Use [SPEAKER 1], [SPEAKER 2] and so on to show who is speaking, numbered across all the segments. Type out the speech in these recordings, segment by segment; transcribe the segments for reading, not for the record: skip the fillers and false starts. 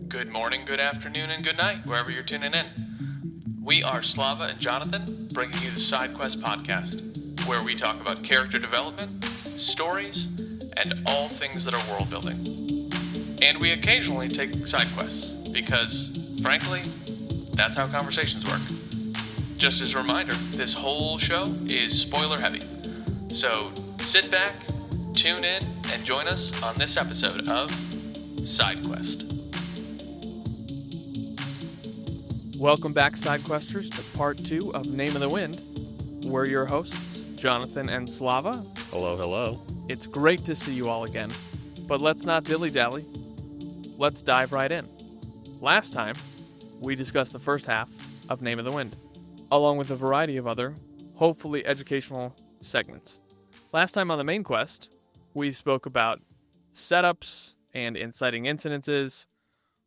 [SPEAKER 1] Good morning, good afternoon, and good night, wherever you're tuning in. We are Slava and Jonathan, bringing you the Side Quest podcast, where we talk about character development, stories, and all things that are world building. And we occasionally take side quests, because, frankly, that's how conversations work. Just as a reminder, this whole show is spoiler heavy. So sit back, tune in, and join us on this episode of Side Quest. Welcome back, SideQuesters, to part 2 of Name of the Wind. We're your hosts, Jonathan and Slava.
[SPEAKER 2] Hello, hello.
[SPEAKER 1] It's great to see you all again, but let's not dilly-dally. Let's dive right in. Last time, we discussed the first half of Name of the Wind, along with a variety of other, hopefully educational segments. Last time on the main quest, we spoke about setups and inciting incidences,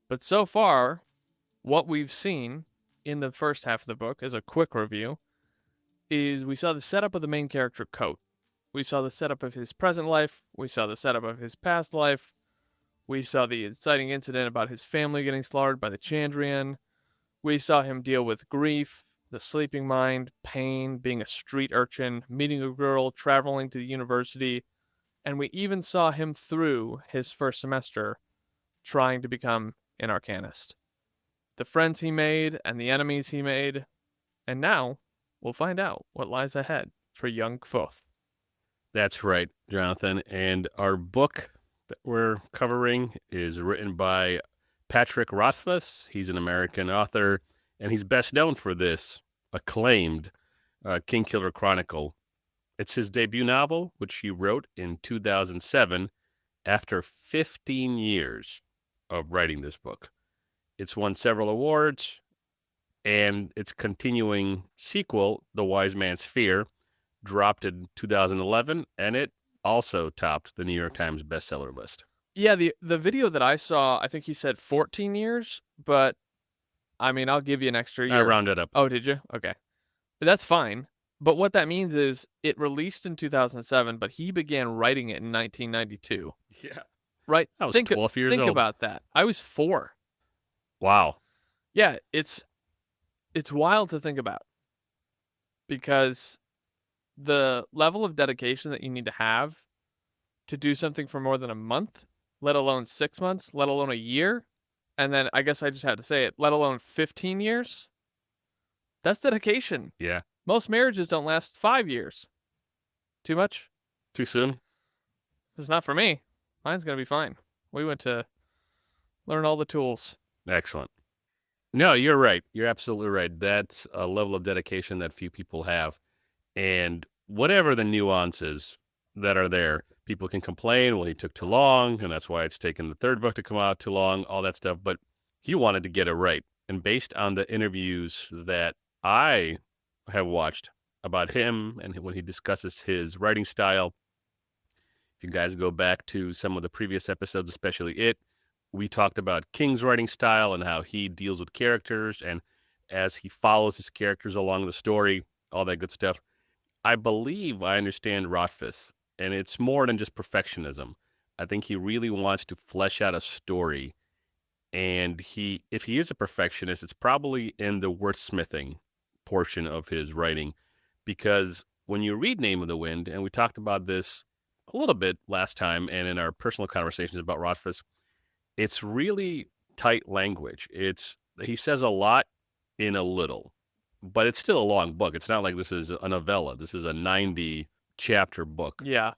[SPEAKER 1] but so far, what we've seen in the first half of the book, as a quick review, is we saw the setup of the main character, Kvothe. We saw the setup of his present life. We saw the setup of his past life. We saw the inciting incident about his family getting slaughtered by the Chandrian. We saw him deal with grief, the sleeping mind, pain, being a street urchin, meeting a girl, traveling to the university, and we even saw him through his first semester trying to become an arcanist. The friends he made and the enemies he made, and now we'll find out what lies ahead for young Kvothe.
[SPEAKER 2] That's right, Jonathan. And our book that we're covering is written by Patrick Rothfus. He's an American author, and he's best known for this acclaimed Kingkiller Chronicle. It's his debut novel, which he wrote in 2007 after 15 years of writing this book. It's won several awards, and its continuing sequel, The Wise Man's Fear, dropped in 2011, and it also topped the New York Times bestseller list.
[SPEAKER 1] Yeah, the video that I saw, I think he said 14 years, but, I mean, I'll give you an extra year.
[SPEAKER 2] I rounded up.
[SPEAKER 1] Oh, did you? Okay. But that's fine. But what that means is it released in 2007, but he began writing it in 1992.
[SPEAKER 2] Yeah.
[SPEAKER 1] Right?
[SPEAKER 2] I was 12 years old.
[SPEAKER 1] Think about that. I was 4.
[SPEAKER 2] Wow.
[SPEAKER 1] Yeah, it's wild to think about, because the level of dedication that you need to have to do something for more than a month, let alone 6 months, let alone a year, and then I guess I just had to say it, let alone 15 years, that's dedication.
[SPEAKER 2] Yeah.
[SPEAKER 1] Most marriages don't last 5 years. Too much?
[SPEAKER 2] Too soon?
[SPEAKER 1] It's not for me. Mine's going to be fine. We went to learn all the tools.
[SPEAKER 2] Excellent. No, you're right. You're absolutely right. That's a level of dedication that few people have. And whatever the nuances that are there, people can complain, well, he took too long, and that's why it's taken the third book to come out too long, all that stuff. But he wanted to get it right. And based on the interviews that I have watched about him and when he discusses his writing style, if you guys go back to some of the previous episodes, especially we talked about King's writing style and how he deals with characters and as he follows his characters along the story, all that good stuff. I believe I understand Rothfuss, and it's more than just perfectionism. I think he really wants to flesh out a story, and if he is a perfectionist, it's probably in the wordsmithing portion of his writing, because when you read Name of the Wind, and we talked about this a little bit last time and in our personal conversations about Rothfuss, it's really tight language. He says a lot in a little, but it's still a long book. It's not like this is a novella. This is a 90-chapter book.
[SPEAKER 1] Yeah.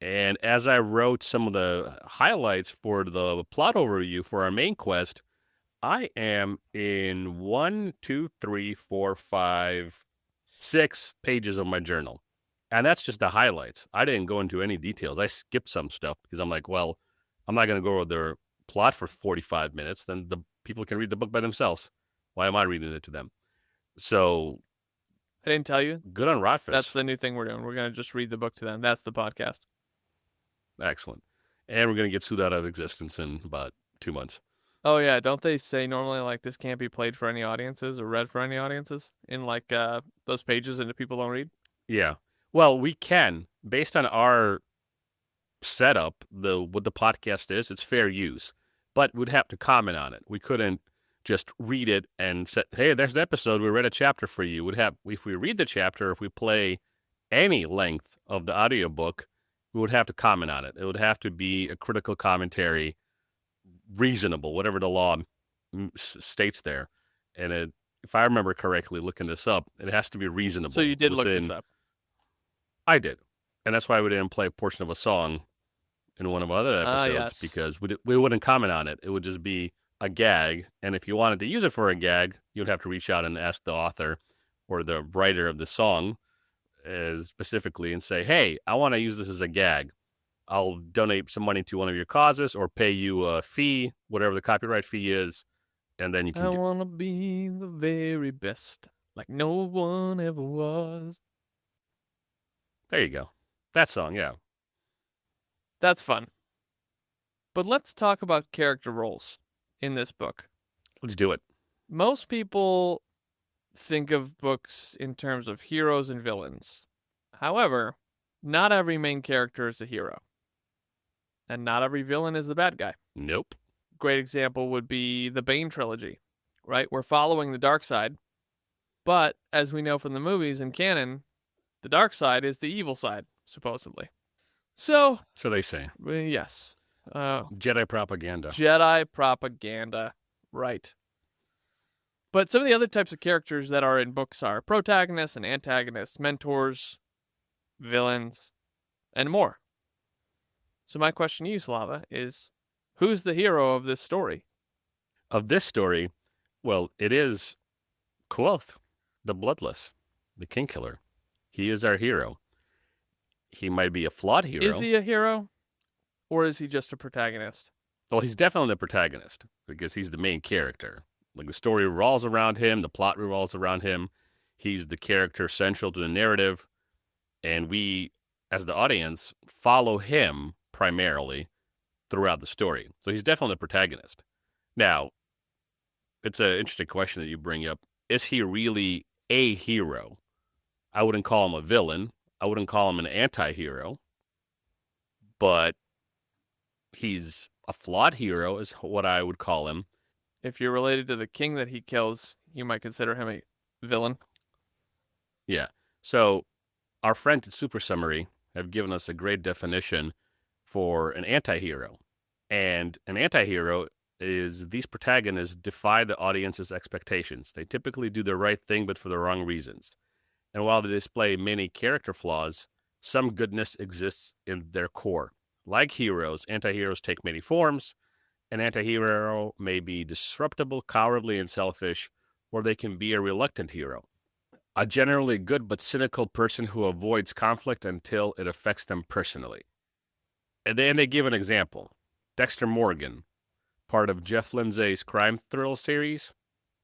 [SPEAKER 2] And as I wrote some of the highlights for the plot overview for our main quest, I am in 6 pages of my journal. And that's just the highlights. I didn't go into any details. I skipped some stuff because I'm like, well, I'm not going to go over their plot for 45 minutes. Then the people can read the book by themselves. Why am I reading it to them? So
[SPEAKER 1] I didn't tell you.
[SPEAKER 2] Good on Rothfuss.
[SPEAKER 1] That's the new thing we're doing. We're going to just read the book to them. That's the podcast.
[SPEAKER 2] Excellent. And we're going to get sued out of existence in about 2 months.
[SPEAKER 1] Oh, yeah. Don't they say normally, like, this can't be played for any audiences or read for any audiences in, like, those pages that people don't read?
[SPEAKER 2] Yeah. Well, we can. Based on our setup, what the podcast is, it's fair use. But we'd have to comment on it. We couldn't just read it and say, hey, there's the episode. We read a chapter for you. If we read the chapter, if we play any length of the audiobook, we would have to comment on it. It would have to be a critical commentary, reasonable, whatever the law states there. And if I remember correctly, looking this up, it has to be reasonable.
[SPEAKER 1] So you did look this up?
[SPEAKER 2] I did. And that's why we didn't play a portion of a song in one of our other episodes,
[SPEAKER 1] yes.
[SPEAKER 2] because we wouldn't comment on it. It would just be a gag. And if you wanted to use it for a gag, you'd have to reach out and ask the author or the writer of the song specifically and say, hey, I want to use this as a gag. I'll donate some money to one of your causes or pay you a fee, whatever the copyright fee is, and then you can
[SPEAKER 1] I want to be the very best, like no one ever was.
[SPEAKER 2] There you go. That song, yeah.
[SPEAKER 1] That's fun. But let's talk about character roles in this book.
[SPEAKER 2] Let's do it.
[SPEAKER 1] Most people think of books in terms of heroes and villains. However, not every main character is a hero. And not every villain is the bad guy.
[SPEAKER 2] Nope.
[SPEAKER 1] Great example would be the Bane trilogy, right? We're following the dark side. But as we know from the movies and canon, the dark side is the evil side, supposedly. So
[SPEAKER 2] they say.
[SPEAKER 1] Yes.
[SPEAKER 2] Jedi propaganda.
[SPEAKER 1] Jedi propaganda. Right. But some of the other types of characters that are in books are protagonists and antagonists, mentors, villains, and more. So my question to you, Slava, is who's the hero of this story?
[SPEAKER 2] Of this story, well, it is Kvothe, the Bloodless, the King Killer. He is our hero. He might be a flawed hero.
[SPEAKER 1] Is he a hero? Or is he just a protagonist?
[SPEAKER 2] Well, he's definitely the protagonist because he's the main character. Like the story revolves around him, the plot revolves around him. He's the character central to the narrative. And we, as the audience, follow him primarily throughout the story. So he's definitely the protagonist. Now, it's an interesting question that you bring up. Is he really a hero? I wouldn't call him a villain. I wouldn't call him an anti-hero. But he's a flawed hero is what I would call him.
[SPEAKER 1] If you're related to the king that he kills, you might consider him a villain.
[SPEAKER 2] Yeah. So our friends at Super Summary have given us a great definition for an anti-hero. And an anti-hero is these protagonists defy the audience's expectations. They typically do the right thing, but for the wrong reasons. And while they display many character flaws, some goodness exists in their core. Like heroes, anti-heroes take many forms. An anti-hero may be disruptible, cowardly, and selfish, or they can be a reluctant hero. A generally good but cynical person who avoids conflict until it affects them personally. And then they give an example. Dexter Morgan, part of Jeff Lindsay's crime thrill series,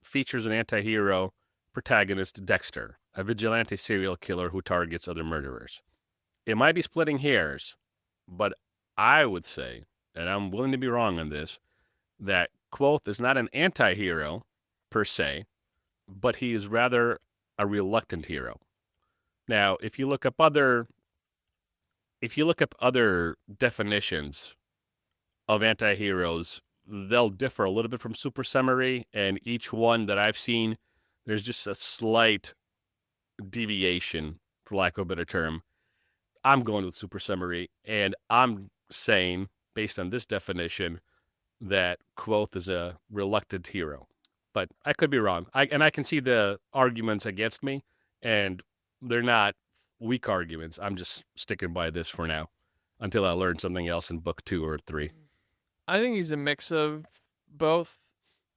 [SPEAKER 2] features an anti-hero protagonist, Dexter, a vigilante serial killer who targets other murderers. It might be splitting hairs, but I would say, and I'm willing to be wrong on this, that Kvothe is not an anti-hero per se, but he is rather a reluctant hero. Now, if you look up other definitions of anti-heroes, they'll differ a little bit from Super Summary, and each one that I've seen, there's just a slight deviation, for lack of a better term. I'm going with Super Summary, and I'm saying, based on this definition, that Kvothe is a reluctant hero. But I could be wrong. I can see the arguments against me, and they're not weak arguments. I'm just sticking by this for now until I learn something else in book 2 or 3.
[SPEAKER 1] I think he's a mix of both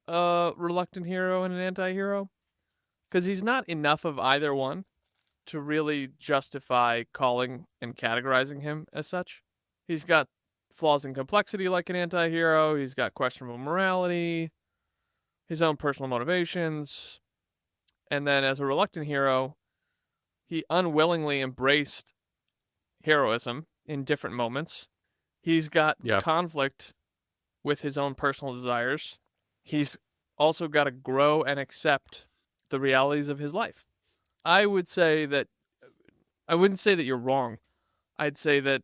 [SPEAKER 1] a reluctant hero and an anti-hero. Because he's not enough of either one to really justify calling and categorizing him as such. He's got flaws in complexity like an anti-hero. He's got questionable morality, his own personal motivations. And then as a reluctant hero, he unwillingly embraced heroism in different moments. He's got conflict with his own personal desires. He's also got to grow and accept the realities of his life. I wouldn't say that you're wrong. I'd say that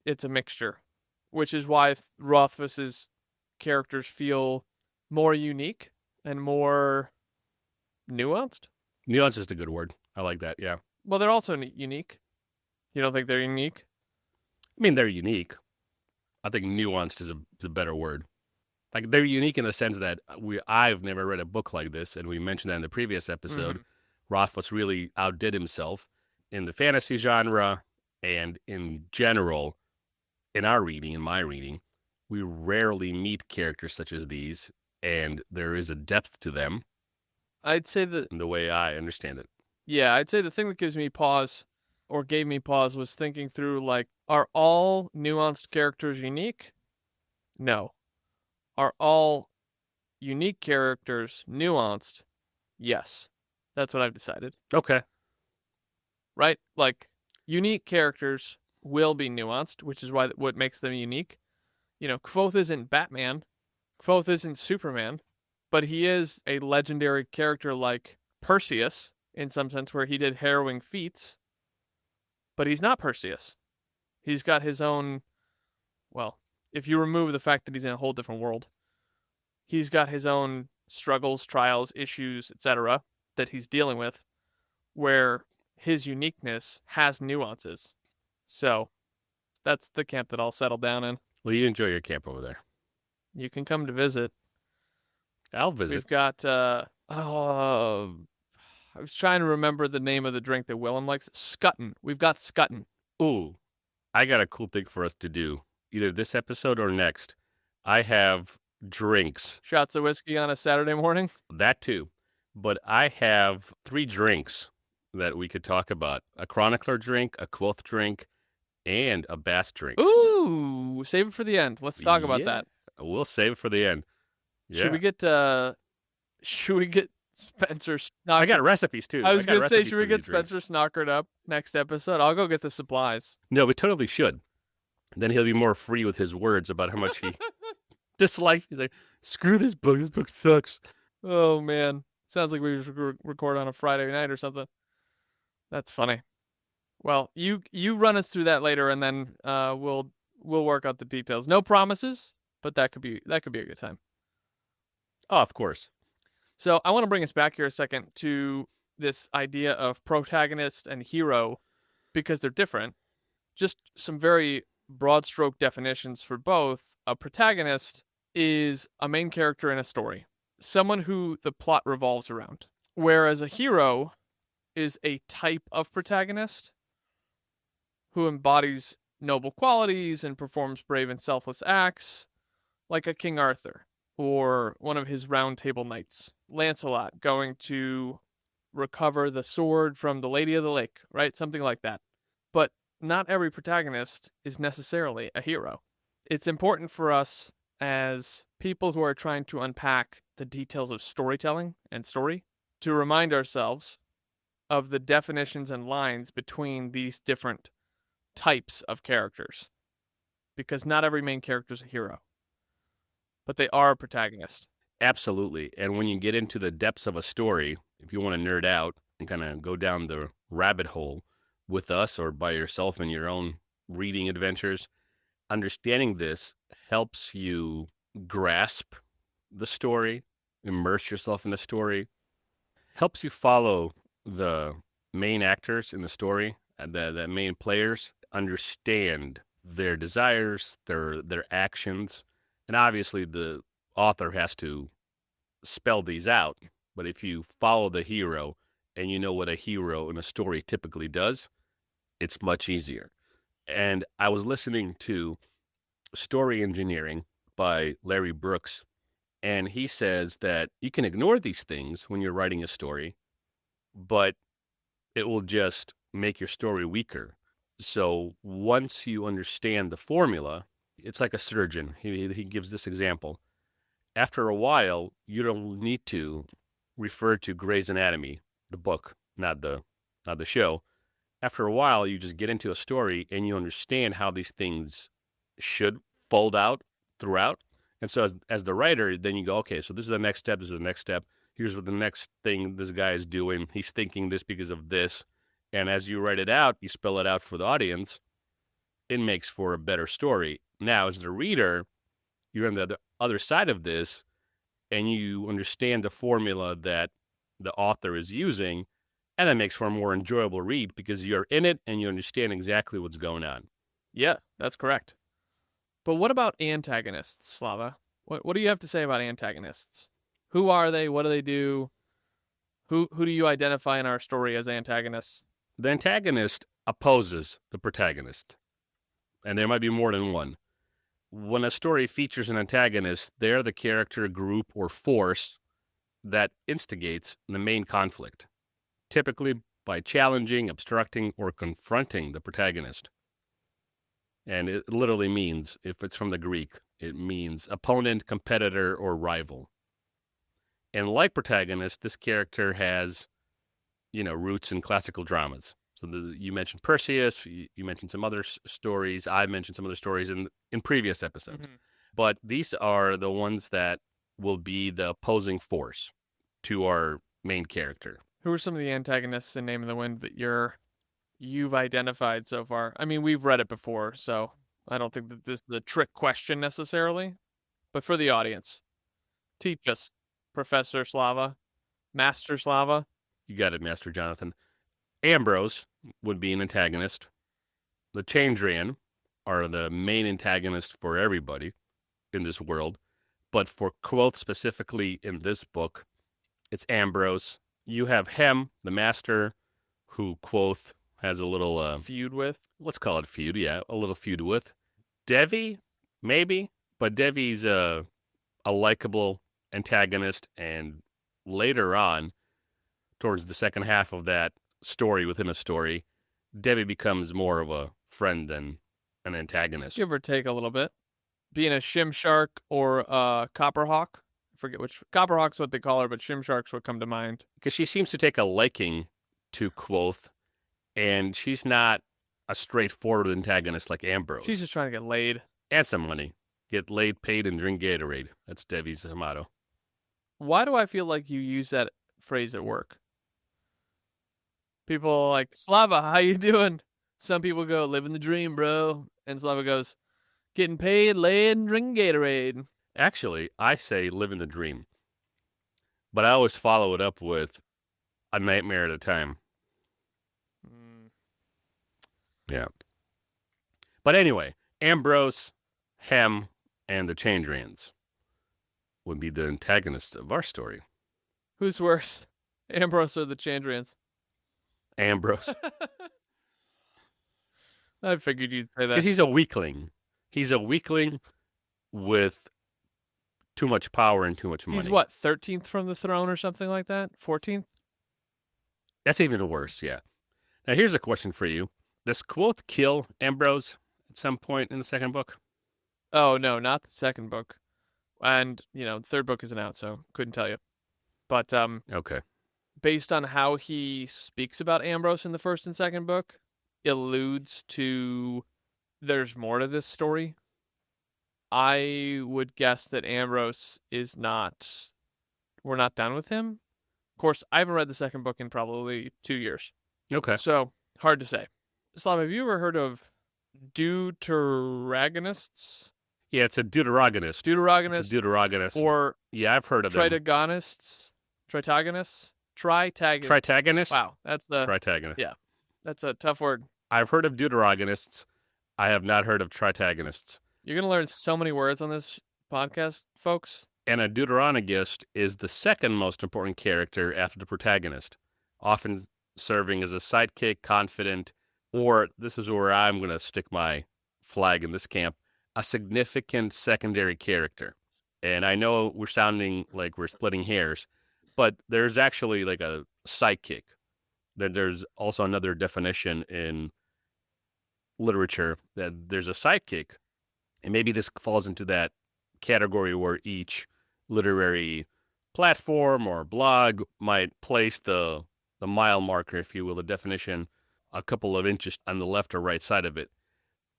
[SPEAKER 1] it's a mixture, which is why Rothfuss's characters feel more unique and more nuanced.
[SPEAKER 2] Nuance is a good word. I like that, yeah.
[SPEAKER 1] Well, they're also unique. You don't think they're unique?
[SPEAKER 2] I mean, they're unique. I think nuanced is a better word. Like, they're unique in the sense that I've never read a book like this, and we mentioned that in the previous episode. Rothfuss really outdid himself in the fantasy genre, and in general, in my reading, we rarely meet characters such as these, and there is a depth to them.
[SPEAKER 1] I'd say that
[SPEAKER 2] in the way I understand it.
[SPEAKER 1] Yeah, I'd say the thing that gives me pause, or gave me pause, was thinking through, like, are all nuanced characters unique? No. Are all unique characters nuanced? Yes. That's what I've decided.
[SPEAKER 2] Okay.
[SPEAKER 1] Right? Like, unique characters will be nuanced, which is what makes them unique. You know, Kvothe isn't Batman. Kvothe isn't Superman. But he is a legendary character like Perseus, in some sense, where he did harrowing feats. But he's not Perseus. He's got his own, well, if you remove the fact that he's in a whole different world, he's got his own struggles, trials, issues, etc. that he's dealing with, where his uniqueness has nuances. So, that's the camp that I'll settle down in.
[SPEAKER 2] Well, you enjoy your camp over there.
[SPEAKER 1] You can come to visit.
[SPEAKER 2] I'll visit.
[SPEAKER 1] We've got, I was trying to remember the name of the drink that Willem likes. Scutton. We've got Scutton.
[SPEAKER 2] Ooh, I got a cool thing for us to do, either this episode or next. I have drinks.
[SPEAKER 1] Shots of whiskey on a Saturday morning?
[SPEAKER 2] That too. But I have 3 drinks that we could talk about. A Chronicler drink, a Kvothe drink, and a Bass drink.
[SPEAKER 1] Ooh, save it for the end. Let's talk about that.
[SPEAKER 2] We'll save it for the end. Yeah.
[SPEAKER 1] Should we get Spencer Snocker?
[SPEAKER 2] I got recipes too.
[SPEAKER 1] I was going to say, should we get Spencer Snockered up next episode? I'll go get the supplies.
[SPEAKER 2] No, we totally should. Then he'll be more free with his words about how much he dislikes. He's like, screw this book. This book sucks.
[SPEAKER 1] Oh, man. Sounds like we should record on a Friday night or something. That's funny. Well, you run us through that later, and then we'll work out the details. No promises, but that could be a good time.
[SPEAKER 2] Oh, of course.
[SPEAKER 1] So I want to bring us back here a second to this idea of protagonist and hero, because they're different. Just some very broad stroke definitions for both. A protagonist is a main character in a story, someone who the plot revolves around, whereas a hero is a type of protagonist who embodies noble qualities and performs brave and selfless acts, like a King Arthur or one of his round table knights, Lancelot, going to recover the sword from the Lady of the Lake, right? Something like that. But not every protagonist is necessarily a hero. It's important for us as people who are trying to unpack the details of storytelling and story to remind ourselves of the definitions and lines between these different types of characters. Because not every main character is a hero, but they are a protagonist.
[SPEAKER 2] Absolutely. And when you get into the depths of a story, if you want to nerd out and kind of go down the rabbit hole with us or by yourself in your own reading adventures, understanding this helps you grasp the story, immerse yourself in the story, helps you follow the main actors in the story, the main players, understand their desires, their actions. And obviously, the author has to spell these out. But if you follow the hero and you know what a hero in a story typically does, it's much easier. And I was listening to Story Engineering by Larry Brooks, and he says that you can ignore these things when you're writing a story, but it will just make your story weaker. So once you understand the formula, it's like a surgeon. He gives this example. After a while, you don't need to refer to Grey's Anatomy, the book, not the show. After a while, you just get into a story and you understand how these things should fold out throughout. And so as the writer, then you go, okay, so this is the next step, this is the next step. Here's what the next thing this guy is doing. He's thinking this because of this. And as you write it out, you spell it out for the audience. it makes for a better story. Now, as the reader, you're on the other side of this, and you understand the formula that the author is using, and that makes for a more enjoyable read because you're in it and you understand exactly what's going on.
[SPEAKER 1] Yeah, that's correct. But what about antagonists, Slava? What do you have to say about antagonists? Who are they? What do they do? Who do you identify in our story as antagonists?
[SPEAKER 2] The antagonist opposes the protagonist, and there might be more than one. When a story features an antagonist, they're the character, group, or force that instigates the main conflict, typically by challenging, obstructing, or confronting the protagonist. And it literally means, if it's from the Greek, it means opponent, competitor, or rival. And like protagonist, this character has, roots in classical dramas. So you mentioned Perseus, you mentioned some other stories, I mentioned some other stories in previous episodes.
[SPEAKER 1] Mm-hmm.
[SPEAKER 2] But these are the ones that will be the opposing force to our main character.
[SPEAKER 1] Who are some of the antagonists in Name of the Wind that you've identified so far? I mean, we've read it before, so I don't think that this is a trick question necessarily. But for the audience, teach us, Professor Slava, Master Slava.
[SPEAKER 2] You got it, Master Jonathan. Ambrose would be an antagonist. The Chandrian are the main antagonist for everybody in this world. But for Kvothe specifically in this book, it's Ambrose. You have Hem, the master, who Kvothe has a little
[SPEAKER 1] feud with.
[SPEAKER 2] Let's call it feud, yeah, a little feud with. Devi, maybe, but Devi's a likable antagonist, and later on, towards the second half of that story within a story, Devi becomes more of a friend than an antagonist.
[SPEAKER 1] Give or take a little bit. Being a Shimshark or a Copperhawk. I forget which. Copperhawk's what they call her, but Shimshark's what come to mind.
[SPEAKER 2] Because she seems to take a liking to Kvothe, and she's not a straightforward antagonist like Ambrose.
[SPEAKER 1] She's just trying to get laid.
[SPEAKER 2] And some money. Get laid, paid, and drink Gatorade. That's Devi's motto.
[SPEAKER 1] Why do I feel like you use that phrase at work? People are like, Slava, how you doing? Some people go, living the dream, bro. And Slava goes, getting paid, laid, and drinking Gatorade.
[SPEAKER 2] Actually, I say living the dream. But I always follow it up with a nightmare at a time. Yeah. But anyway, Ambrose, Hem, and the Chandrians would be the antagonists of our story.
[SPEAKER 1] Who's worse, Ambrose or the Chandrians?
[SPEAKER 2] Ambrose.
[SPEAKER 1] I figured you'd say that.
[SPEAKER 2] Because he's a weakling. He's a weakling with too much power and too much money.
[SPEAKER 1] He's what, 13th from the throne or something like that? 14th?
[SPEAKER 2] That's even worse, yeah. Now here's a question for you. Does Kvothe kill Ambrose at some point in the second book?
[SPEAKER 1] Oh, no, not the second book. And, the third book isn't out, so couldn't tell you. But,
[SPEAKER 2] okay.
[SPEAKER 1] Based on how he speaks about Ambrose in the first and second book, alludes to there's more to this story. I would guess that Ambrose is not... We're not done with him. Of course, I haven't read the second book in probably 2 years.
[SPEAKER 2] Okay.
[SPEAKER 1] So, hard to say. Slav, have you ever heard of deuteragonists?
[SPEAKER 2] Yeah, it's a deuteragonist.
[SPEAKER 1] Deuteragonist.
[SPEAKER 2] It's a deuteragonist.
[SPEAKER 1] Or
[SPEAKER 2] yeah, I've heard of them.
[SPEAKER 1] Tritagonists? Tritagonists?
[SPEAKER 2] Tritagonist?
[SPEAKER 1] Wow, that's the...
[SPEAKER 2] Tritagonist.
[SPEAKER 1] Yeah, that's a tough word.
[SPEAKER 2] I've heard of deuteragonists. I have not heard of tritagonists.
[SPEAKER 1] You're going to learn so many words on this podcast, folks.
[SPEAKER 2] And a deuteragonist is the second most important character after the protagonist, often serving as a sidekick, confident, or this is where I'm going to stick my flag in this camp, a significant secondary character. And I know we're sounding like we're splitting hairs, but there's actually like a sidekick. There's also another definition in literature that there's a sidekick. And maybe this falls into that category where each literary platform or blog might place the mile marker, if you will, the definition, a couple of inches on the left or right side of it.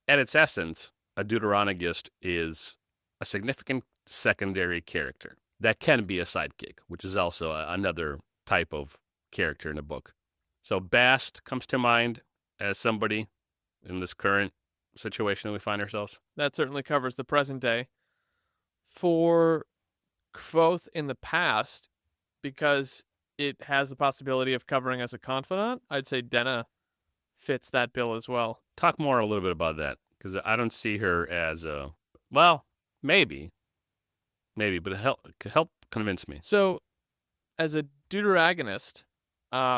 [SPEAKER 2] At its essence, a deuteronomist is a significant secondary character that can be a sidekick, which is also another type of character in a book. So Bast comes to mind as somebody in this current situation that we find ourselves.
[SPEAKER 1] That certainly covers the present day. For Kvothe in the past, because it has the possibility of covering as a confidant, I'd say Denna fits that bill as well.
[SPEAKER 2] Talk more a little bit about that, because I don't see her as a, well, maybe, but help convince me.
[SPEAKER 1] So, as a deuteragonist,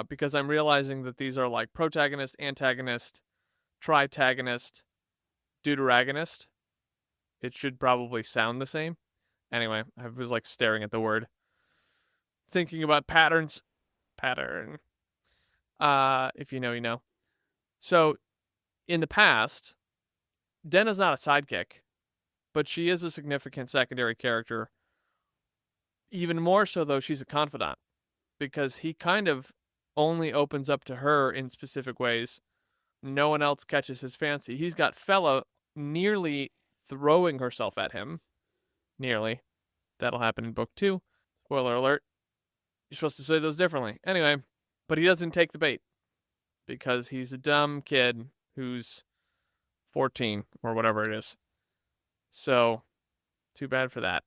[SPEAKER 1] because I'm realizing that these are like protagonist, antagonist, tritagonist, deuteragonist, it should probably sound the same. Anyway, I was like staring at the word, thinking about patterns. Pattern. If you know, you know. So, in the past, Denna's not a sidekick, but she is a significant secondary character. Even more so, though, she's a confidant, because he kind of only opens up to her in specific ways. No one else catches his fancy. He's got Fella nearly throwing herself at him. Nearly. That'll happen in book 2. Spoiler alert. You're supposed to say those differently. Anyway, but he doesn't take the bait, because he's a dumb kid who's 14 or whatever it is. So, too bad for that.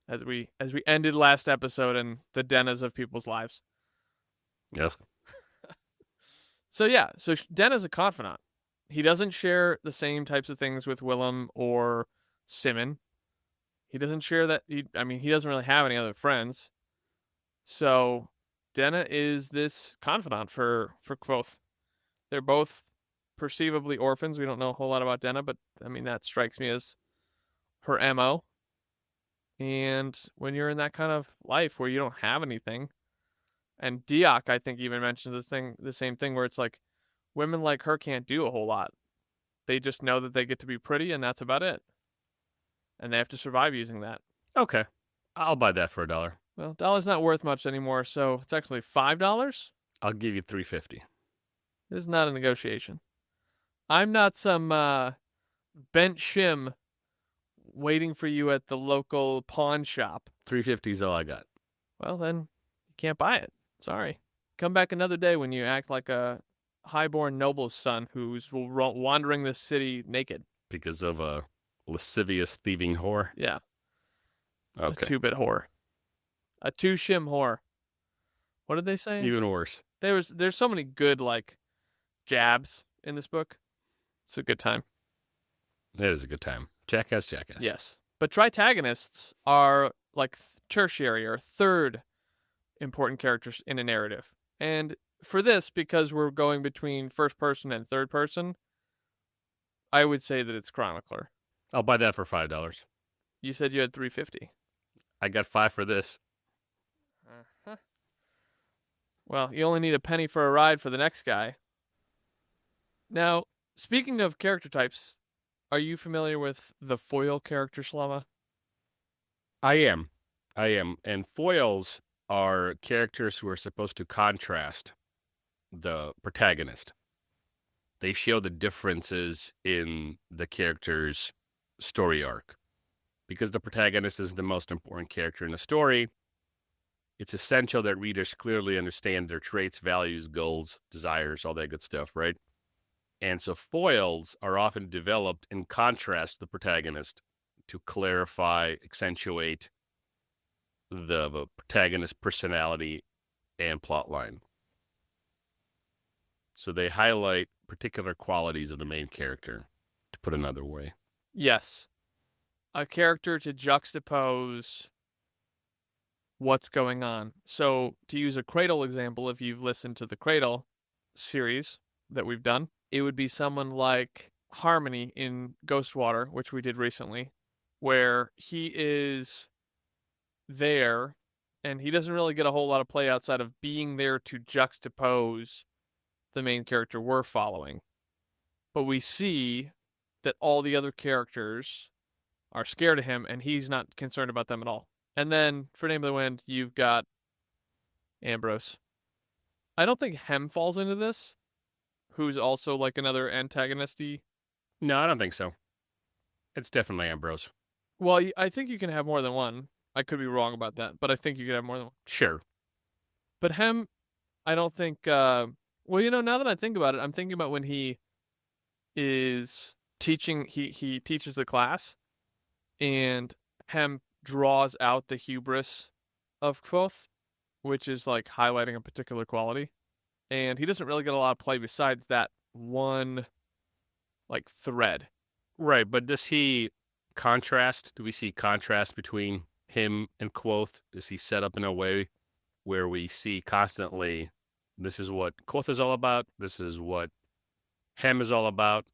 [SPEAKER 1] As we ended last episode in the Dennas of people's lives.
[SPEAKER 2] Yes.
[SPEAKER 1] So Denna's a confidant. He doesn't share the same types of things with Willem or Simon. He doesn't share that. He doesn't really have any other friends. So Denna is this confidant for Kvothe. They're both perceivably orphans. We don't know a whole lot about Denna, but that strikes me as her MO. And when you're in that kind of life where you don't have anything, and Diak, I think, even mentions the same thing, where it's like women like her can't do a whole lot. They just know that they get to be pretty, and that's about it. And they have to survive using that.
[SPEAKER 2] Okay. I'll buy that for $1.
[SPEAKER 1] Well, $1's not worth much anymore, so it's actually $5.
[SPEAKER 2] I'll give you $3.50.
[SPEAKER 1] This is not a negotiation. I'm not some bent shim waiting for you at the local pawn shop.
[SPEAKER 2] $3.50 is all I got.
[SPEAKER 1] Well, then you can't buy it. Sorry. Come back another day when you act like a highborn noble's son who's wandering the city naked.
[SPEAKER 2] Because of a lascivious thieving whore?
[SPEAKER 1] Yeah.
[SPEAKER 2] Okay.
[SPEAKER 1] A 2-bit whore. A 2-shim whore. What did they say?
[SPEAKER 2] Even worse.
[SPEAKER 1] There's so many good, like, jabs in this book. It's a good time.
[SPEAKER 2] It is a good time. Jackass.
[SPEAKER 1] Yes. But tritagonists are like tertiary or third important characters in a narrative. And for this, because we're going between first person and third person, I would say that it's Chronicler.
[SPEAKER 2] I'll buy that for $5.
[SPEAKER 1] You said you had $3.50.
[SPEAKER 2] I got $5 for this.
[SPEAKER 1] Uh-huh. Well, you only need a penny for a ride for the next guy. Now, speaking of character types, are you familiar with the foil character, Slava?
[SPEAKER 2] I am. And foils are characters who are supposed to contrast the protagonist. They show the differences in the character's story arc. Because the protagonist is the most important character in the story, it's essential that readers clearly understand their traits, values, goals, desires, all that good stuff, right? And so foils are often developed in contrast to the protagonist to clarify, accentuate the protagonist's personality and plotline. So they highlight particular qualities of the main character, to put another way.
[SPEAKER 1] Yes. A character to juxtapose what's going on. So, to use a Cradle example, if you've listened to the Cradle series that we've done, it would be someone like Harmony in Ghostwater, which we did recently, where he is there and he doesn't really get a whole lot of play outside of being there to juxtapose the main character we're following. But we see that all the other characters are scared of him and he's not concerned about them at all. And then for Name of the Wind, you've got Ambrose. I don't think Hem falls into this, who's also like another antagonisty.
[SPEAKER 2] No, I don't think so. It's definitely Ambrose.
[SPEAKER 1] Well, I think you can have more than one. I could be wrong about that, but I think you could have more than one.
[SPEAKER 2] Sure.
[SPEAKER 1] But Hem, I don't think... now that I think about it, I'm thinking about when he is teaching. He teaches the class, and Hem draws out the hubris of Kvothe, which is like highlighting a particular quality. And he doesn't really get a lot of play besides that one like thread.
[SPEAKER 2] Right, but does he contrast? Do we see contrast between him and Kvothe? Is he set up in a way where we see constantly, this is what Kvothe is all about, this is what Hem is all about,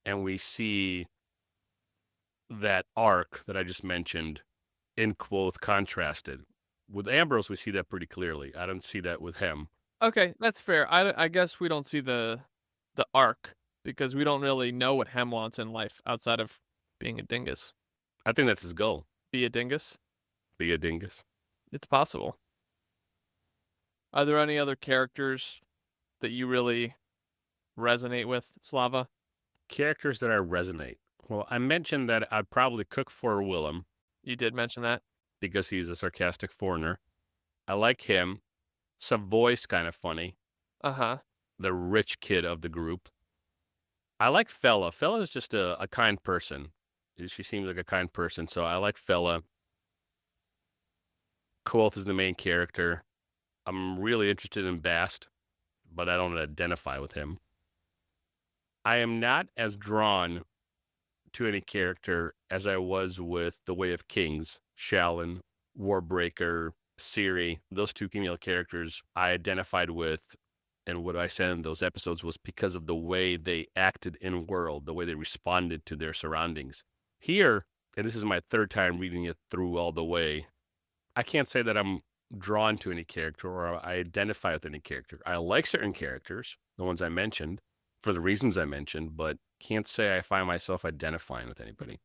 [SPEAKER 2] and we see that arc that I just mentioned in Kvothe contrasted. With Ambrose, we see that pretty clearly. I don't see that with Hem.
[SPEAKER 1] Okay, that's fair. I guess we don't see the arc because we don't really know what Hem wants in life outside of being a dingus.
[SPEAKER 2] I think that's his goal.
[SPEAKER 1] Be a dingus?
[SPEAKER 2] Be a dingus.
[SPEAKER 1] It's possible. Are there any other characters that you really resonate with, Slava?
[SPEAKER 2] Characters that I resonate. Well, I mentioned that I'd probably cook for Willem
[SPEAKER 1] You did mention that.
[SPEAKER 2] because he's a sarcastic foreigner. I like him. Savoy's kind of funny.
[SPEAKER 1] Uh-huh.
[SPEAKER 2] The rich kid of the group. I like Fella. Fella's just a kind person. She seems like a kind person, so I like Fella. Kvothe is the main character. I'm really interested in Bast, but I don't identify with him. I am not as drawn to any character as I was with The Way of Kings, Shallan, Warbreaker, Ciri. Those two female characters I identified with, and what I said in those episodes was because of the way they acted in world, the way they responded to their surroundings. Here, and this is my third time reading it through all the way, I can't say that I'm drawn to any character or I identify with any character. I like certain characters, the ones I mentioned, for the reasons I mentioned, but can't say I find myself identifying with anybody.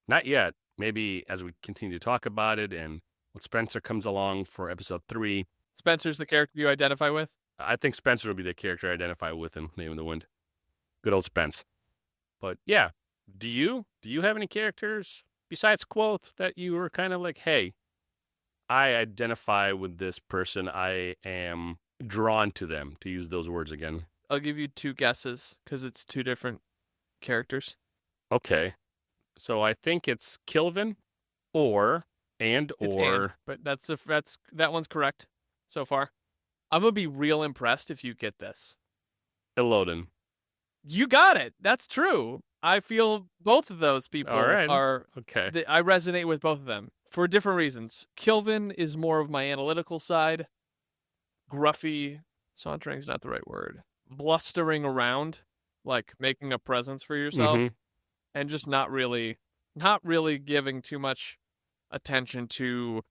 [SPEAKER 2] Not yet. Maybe as we continue to talk about it and when Spencer comes along for episode 3.
[SPEAKER 1] Spencer's the character you identify with?
[SPEAKER 2] I think Spencer will be the character I identify with in Name of the Wind. Good old Spence. But yeah, do you have any characters besides Kvothe that you were kind of like, hey, I identify with this person. I am drawn to them, to use those words again.
[SPEAKER 1] I'll give you 2 guesses because it's 2 different characters.
[SPEAKER 2] Okay. So I think it's Kilvin or,
[SPEAKER 1] but that one's correct so far. I'm going to be real impressed if you get this.
[SPEAKER 2] Illodan.
[SPEAKER 1] You got it. That's true. I feel both of those people are
[SPEAKER 2] okay.
[SPEAKER 1] I resonate with both of them for different reasons. Kilvin is more of my analytical side. Gruffy, sauntering is not the right word. Blustering around, like making a presence for yourself, and just not really giving too much attention to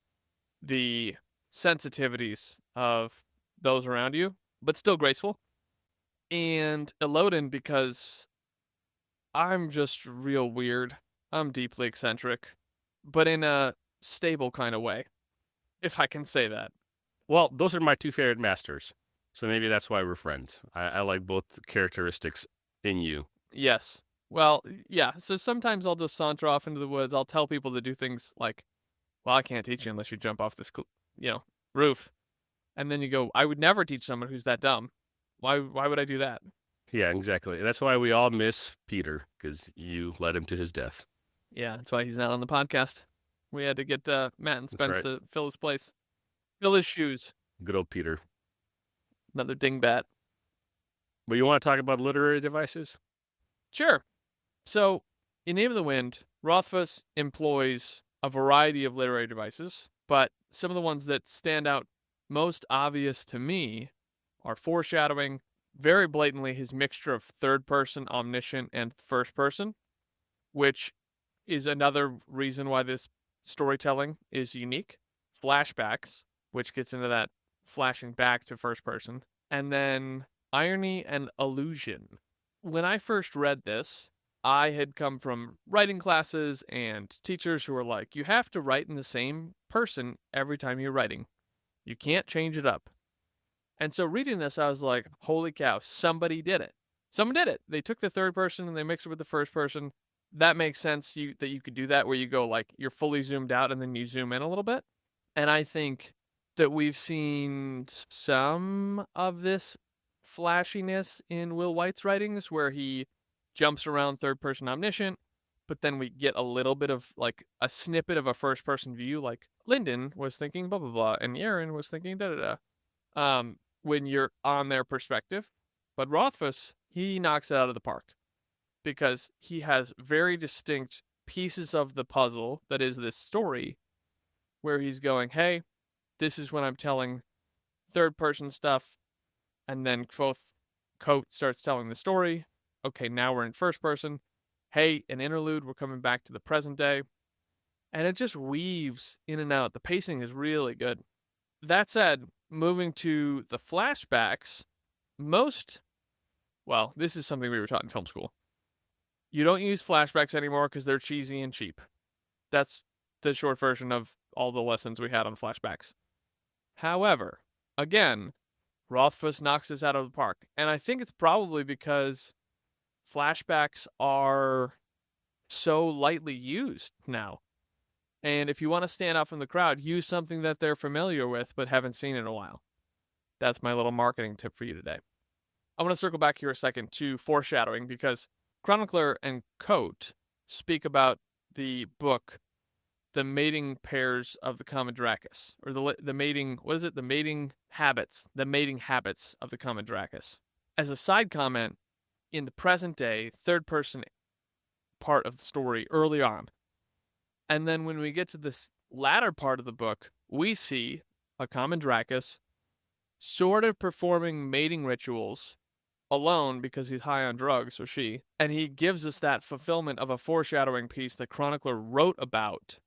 [SPEAKER 1] the sensitivities of those around you, but still graceful. And Illodan, because I'm just real weird. I'm deeply eccentric, but in a stable kind of way, if I can say that.
[SPEAKER 2] Well, those are my 2 favorite masters. So maybe that's why we're friends. I like both characteristics in you.
[SPEAKER 1] Yes. Well, yeah. So sometimes I'll just saunter off into the woods. I'll tell people to do things like, well, I can't teach you unless you jump off this, roof. And then you go, I would never teach someone who's that dumb. Why would I do that?
[SPEAKER 2] Yeah, exactly. That's why we all miss Peter, because you led him to his death.
[SPEAKER 1] Yeah, that's why he's not on the podcast. We had to get Matt and Spence
[SPEAKER 2] right.
[SPEAKER 1] to fill his place. Fill his shoes.
[SPEAKER 2] Good old Peter.
[SPEAKER 1] Another dingbat.
[SPEAKER 2] But you want to talk about literary devices?
[SPEAKER 1] Sure. So, in Name of the Wind, Rothfuss employs a variety of literary devices, but some of the ones that stand out most obvious to me are foreshadowing, very blatantly his mixture of third-person, omniscient, and first-person, which is another reason why this storytelling is unique. Flashbacks, which gets into that flashing back to first person. And then irony and allusion. When I first read this, I had come from writing classes and teachers who were like, you have to write in the same person every time you're writing. You can't change it up. And so reading this, I was like, holy cow, somebody did it. Someone did it. They took the third person and they mixed it with the first person. That makes sense that you could do that where you go like, you're fully zoomed out and then you zoom in a little bit. And I think that we've seen some of this flashiness in Will White's writings where he jumps around third person omniscient, but then we get a little bit of like a snippet of a first person view, like Lyndon was thinking blah blah blah, and Aaron was thinking da da da. When you're on their perspective. But Rothfuss, he knocks it out of the park because he has very distinct pieces of the puzzle that is this story where he's going, hey, this is when I'm telling third person stuff, and then Kvothe starts telling the story. Okay, now we're in first person. Hey, an interlude, we're coming back to the present day. And it just weaves in and out. The pacing is really good. That said, moving to the flashbacks, this is something we were taught in film school. You don't use flashbacks anymore because they're cheesy and cheap. That's the short version of all the lessons we had on flashbacks. However, again, Rothfuss knocks this out of the park. And I think it's probably because flashbacks are so lightly used now. And if you want to stand out from the crowd, use something that they're familiar with but haven't seen in a while. That's my little marketing tip for you today. I want to circle back here a second to foreshadowing because Chronicler and Kvothe speak about the book, The Mating Pairs of the Common Dracus, or the mating habits of the Common Dracus. As a side comment, in the present day, third person part of the story early on, and then when we get to this latter part of the book, we see a Common Dracus sort of performing mating rituals alone because he's high on drugs, or she, and he gives us that fulfillment of a foreshadowing piece that Chronicler wrote about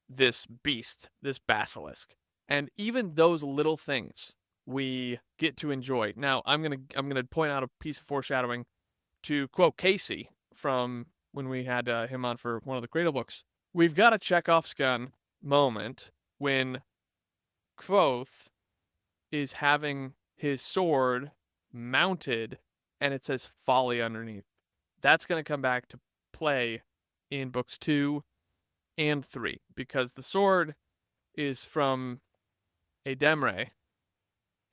[SPEAKER 1] this beast, this basilisk. And even those little things we get to enjoy. Now, I'm gonna point out a piece of foreshadowing to quote Casey from when we had him on for one of the Cradle books. We've got a Chekhov's gun moment when Kvothe is having his sword mounted and it says folly underneath. That's going to come back to play in books 2 and 3 because the sword is from a Demre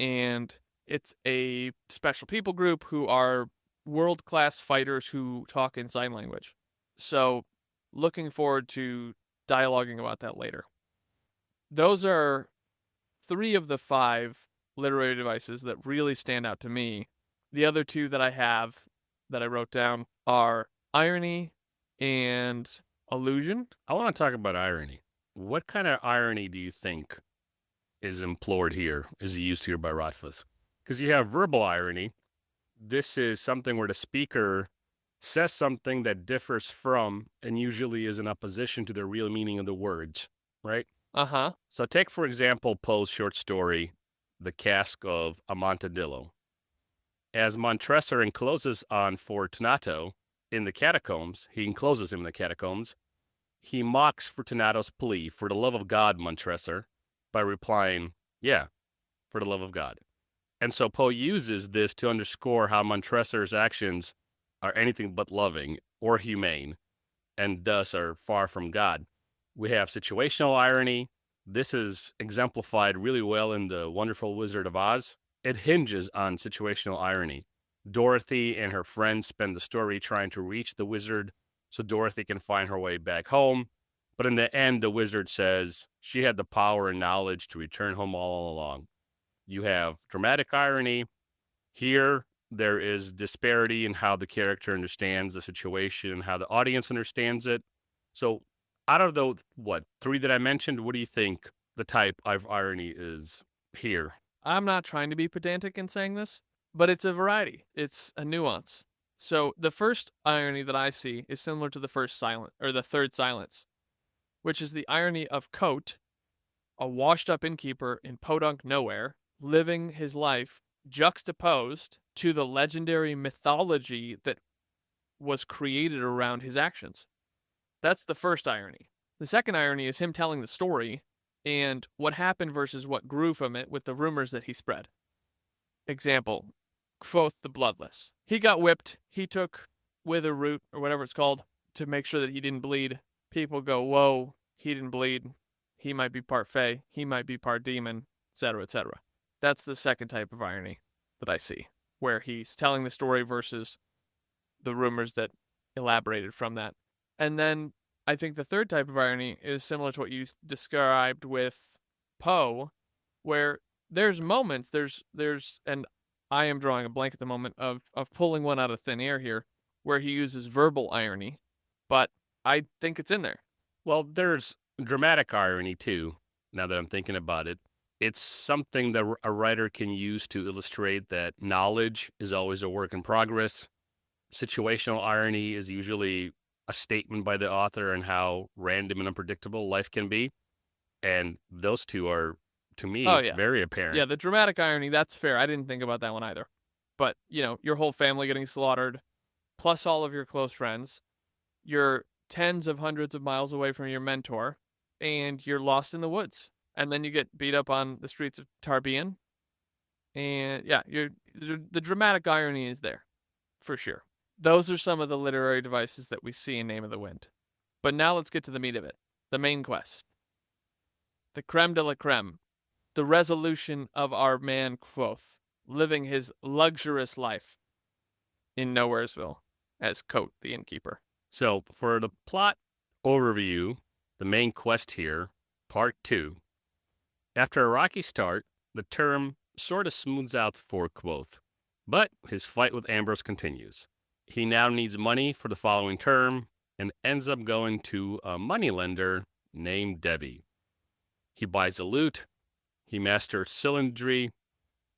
[SPEAKER 1] and it's a special people group who are world-class fighters who talk in sign language. So looking forward to dialoguing about that later. Those are 3 of the 5 literary devices that really stand out to me. The other 2 that I have that I wrote down are irony and illusion.
[SPEAKER 2] I want to talk about irony. What kind of irony do you think is implored here, is used here by Rothfuss? Because you have verbal irony. This is something where the speaker says something that differs from and usually is in opposition to the real meaning of the words, right?
[SPEAKER 1] Uh-huh.
[SPEAKER 2] So take, for example, Poe's short story, The Cask of Amontillado. As Montresor encloses on Fortunato in the catacombs, he encloses him in the catacombs, he mocks Fortunato's plea, for the love of God, Montresor, by replying, yeah, for the love of God. And so Poe uses this to underscore how Montresor's actions are anything but loving or humane, and thus are far from God. We have situational irony. This is exemplified really well in The Wonderful Wizard of Oz. It hinges on situational irony. Dorothy and her friends spend the story trying to reach the wizard so Dorothy can find her way back home. But in the end, the wizard says she had the power and knowledge to return home all along. You have dramatic irony. Here, there is disparity in how the character understands the situation and how the audience understands it. So out of the, 3 that I mentioned, what do you think the type of irony is here?
[SPEAKER 1] I'm not trying to be pedantic in saying this, but it's a variety. It's a nuance. So the first irony that I see is similar to the third silence, which is the irony of Kvothe, a washed-up innkeeper in Podunk Nowhere, living his life juxtaposed to the legendary mythology that was created around his actions. That's the first irony. The second irony is him telling the story and what happened versus what grew from it with the rumors that he spread. Example, Kvothe the Bloodless. He got whipped. He took wither root, or whatever it's called, to make sure that he didn't bleed. People go, whoa, he didn't bleed. He might be part fae. He might be part demon, etc., etc. That's the second type of irony that I see, where he's telling the story versus the rumors that elaborated from that. And then I think the third type of irony is similar to what you described with Poe, where there's moments, and I am drawing a blank at the moment of pulling one out of thin air here, where he uses verbal irony, but I think it's in there.
[SPEAKER 2] Well, there's dramatic irony too, now that I'm thinking about it. It's something that a writer can use to illustrate that knowledge is always a work in progress. Situational irony is usually a statement by the author on how random and unpredictable life can be. And those two are, to me, very apparent.
[SPEAKER 1] Yeah, the dramatic irony, that's fair. I didn't think about that one either. But, your whole family getting slaughtered, plus all of your close friends, you're tens of hundreds of miles away from your mentor, and you're lost in the woods. And then you get beat up on the streets of Tarbean. And yeah, the dramatic irony is there, for sure. Those are some of the literary devices that we see in Name of the Wind. But now let's get to the meat of it, the main quest. The creme de la creme, the resolution of our man Kvothe, living his luxurious life in Nowheresville as Kvothe the innkeeper.
[SPEAKER 2] So for the plot overview, the main quest here, part 2. After a rocky start, the term sort of smooths out for Kvothe, but his fight with Ambrose continues. He now needs money for the following term and ends up going to a moneylender named Devi. He buys a lute, he masters cylindry,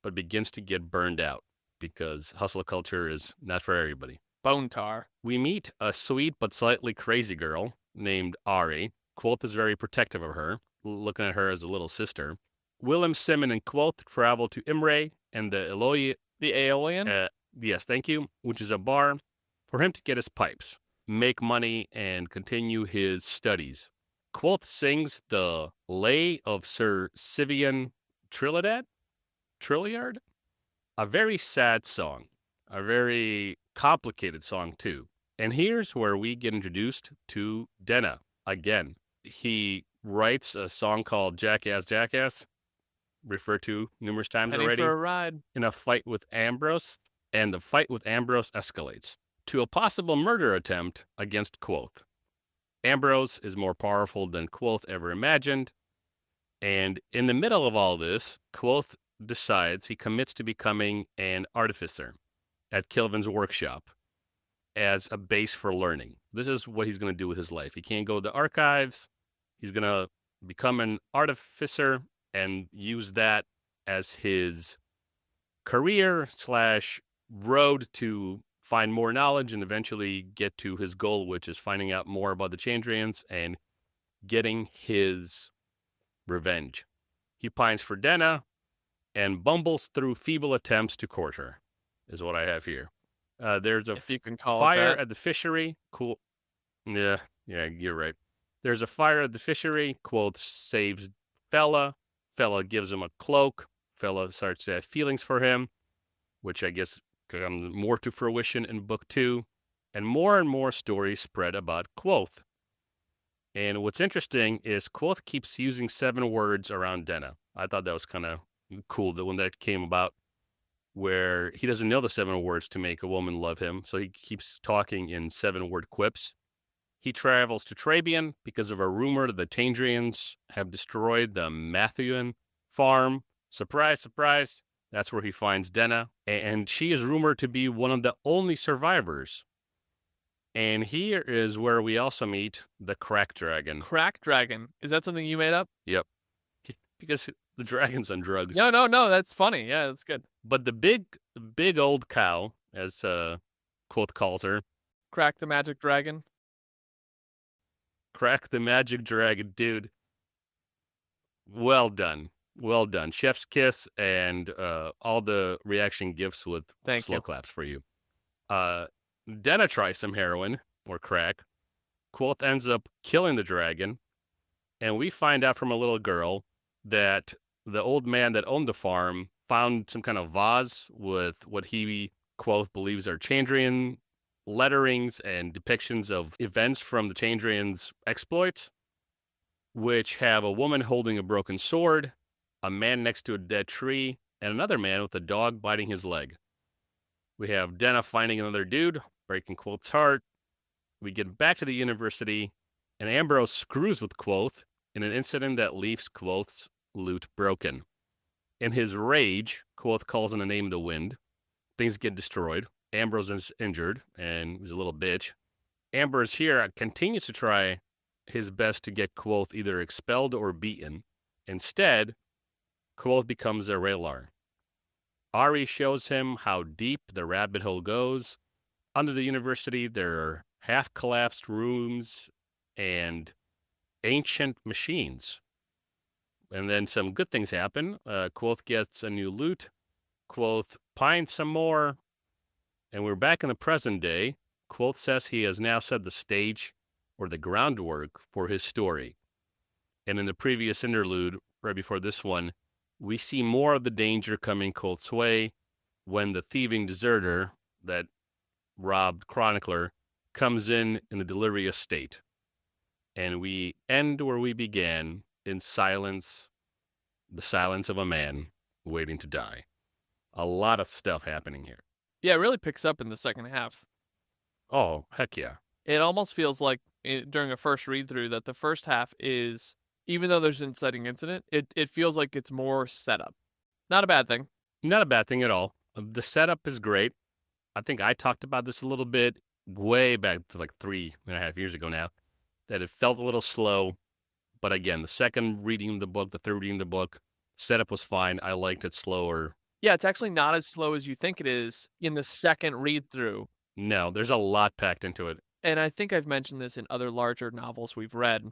[SPEAKER 2] but begins to get burned out because hustle culture is not for everybody.
[SPEAKER 1] Bone tar.
[SPEAKER 2] We meet a sweet but slightly crazy girl named Ari. Kvothe is very protective of her, looking at her as a little sister. Willem, Simon, and Kvothe travel to Imre and the
[SPEAKER 1] Aeolian?
[SPEAKER 2] Yes, thank you, which is a bar for him to get his pipes, make money, and continue his studies. Kvothe sings the Lay of Sir Sivian Trilliard, a very sad song, a very complicated song too. And here's where we get introduced to Denna again. He writes a song called Jackass, Jackass, referred to numerous times already,
[SPEAKER 1] for a ride.
[SPEAKER 2] In a fight with Ambrose, and the fight with Ambrose escalates to a possible murder attempt against Kvothe. Ambrose is more powerful than Kvothe ever imagined, and in the middle of all this, Kvothe decides he commits to becoming an artificer at Kilvin's workshop as a base for learning. This is what he's going to do with his life. He can't go to the archives. He's going to become an artificer and use that as his career/road to find more knowledge and eventually get to his goal, which is finding out more about the Chandrians and getting his revenge. He pines for Denna and bumbles through feeble attempts to court her, is what I have here. There's a fire at the fishery. Cool. Yeah, you're right. There's a fire at the fishery. Kvothe saves Fella. Fella gives him a cloak. Fella starts to have feelings for him, which I guess comes more to fruition in book 2. And more stories spread about Kvothe. And what's interesting is Kvothe keeps using 7 words around Denna. I thought that was kind of cool that when that came about, where he doesn't know the 7 words to make a woman love him, so he keeps talking in 7-word quips. He travels to Trabian because of a rumor that the Tandrians have destroyed the Mathuan farm. Surprise, surprise. That's where he finds Denna, and she is rumored to be one of the only survivors. And here is where we also meet the Crack Dragon.
[SPEAKER 1] Crack Dragon? Is that something you made up?
[SPEAKER 2] Yep. Because the dragon's on drugs.
[SPEAKER 1] No, that's funny. Yeah, that's good.
[SPEAKER 2] But the big old cow, as Kvothe calls her.
[SPEAKER 1] Crack the Magic Dragon?
[SPEAKER 2] Crack the Magic Dragon, dude. Well done. Well done. Chef's kiss and all the reaction gifts with slow claps for you. Denna tries some heroin or crack. Kvothe ends up killing the dragon. And we find out from a little girl that the old man that owned the farm found some kind of vase with what he, Kvothe, believes are Chandrian letterings and depictions of events from the Chandrians' exploits, which have a woman holding a broken sword, a man next to a dead tree, and another man with a dog biting his leg. We have Denna finding another dude breaking Kvothe's heart. We get back to the university, and Ambrose screws with Kvothe in an incident that leaves Kvothe's lute broken. In his rage, Kvothe calls on the name of the wind. Things get destroyed. Ambrose is injured, and he's a little bitch. Ambrose here continues to try his best to get Kvothe either expelled or beaten. Instead, Kvothe becomes a Raylar. Ari shows him how deep the rabbit hole goes. Under the university, there are half-collapsed rooms and ancient machines. And then some good things happen. Kvothe gets a new lute. Kvothe pines some more. And we're back in the present day. Kvothe says he has now set the stage or the groundwork for his story. And in the previous interlude, right before this one, we see more of the danger coming Kvothe's way when the thieving deserter that robbed Chronicler comes in a delirious state. And we end where we began, in silence, the silence of a man waiting to die. A lot of stuff happening here.
[SPEAKER 1] Yeah, it really picks up in the second half.
[SPEAKER 2] Oh, heck yeah.
[SPEAKER 1] It almost feels like during a first read-through that the first half is, even though there's an inciting incident, it feels like it's more setup. Not a bad thing.
[SPEAKER 2] Not a bad thing at all. The setup is great. I think I talked about this a little bit way back to like 3.5 years ago now, that it felt a little slow. But again, the second reading of the book, the third reading of the book, setup was fine. I liked it slower.
[SPEAKER 1] Yeah, it's actually not as slow as you think it is in the second read-through.
[SPEAKER 2] No, there's a lot packed into it.
[SPEAKER 1] And I think I've mentioned this in other larger novels we've read.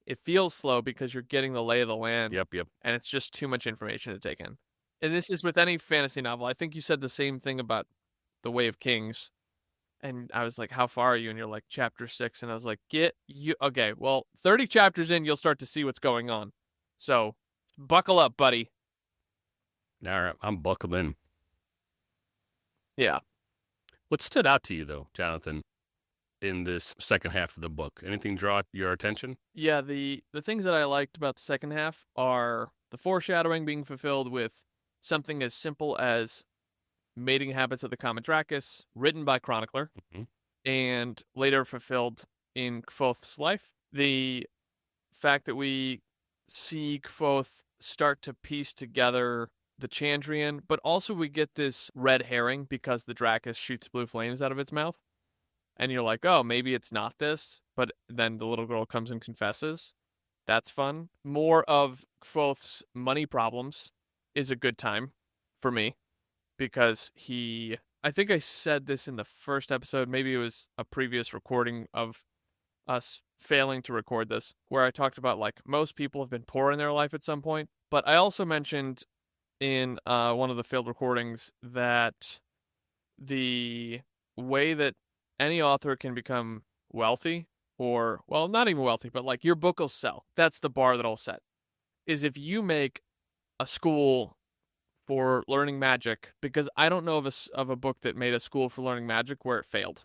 [SPEAKER 1] It feels slow because you're getting the lay of the land.
[SPEAKER 2] Yep.
[SPEAKER 1] And it's just too much information to take in. And this is with any fantasy novel. I think you said the same thing about The Way of Kings. And I was like, how far are you? And you're like, chapter 6. And I was like, okay, well, 30 chapters in, you'll start to see what's going on. So, buckle up, buddy.
[SPEAKER 2] All right, I'm buckled in.
[SPEAKER 1] Yeah.
[SPEAKER 2] What stood out to you, though, Jonathan, in this second half of the book? Anything draw your attention?
[SPEAKER 1] Yeah, the things that I liked about the second half are the foreshadowing being fulfilled with something as simple as Mating Habits of the Comet Dracus, written by Chronicler, and later fulfilled in Kvothe's life. The fact that we see Kvothe start to piece together the Chandrian, but also we get this red herring because the Dracus shoots blue flames out of its mouth. And you're like, oh, maybe it's not this, but then the little girl comes and confesses. That's fun. More of Kvothe's money problems is a good time for me because I think I said this in the first episode, maybe it was a previous recording of us failing to record this, where I talked about like most people have been poor in their life at some point. But I also mentioned in one of the failed recordings that the way that any author can become wealthy, or, well, not even wealthy, but like your book will sell. That's the bar that I'll set. Is if you make a school for learning magic, because I don't know of a book that made a school for learning magic where it failed.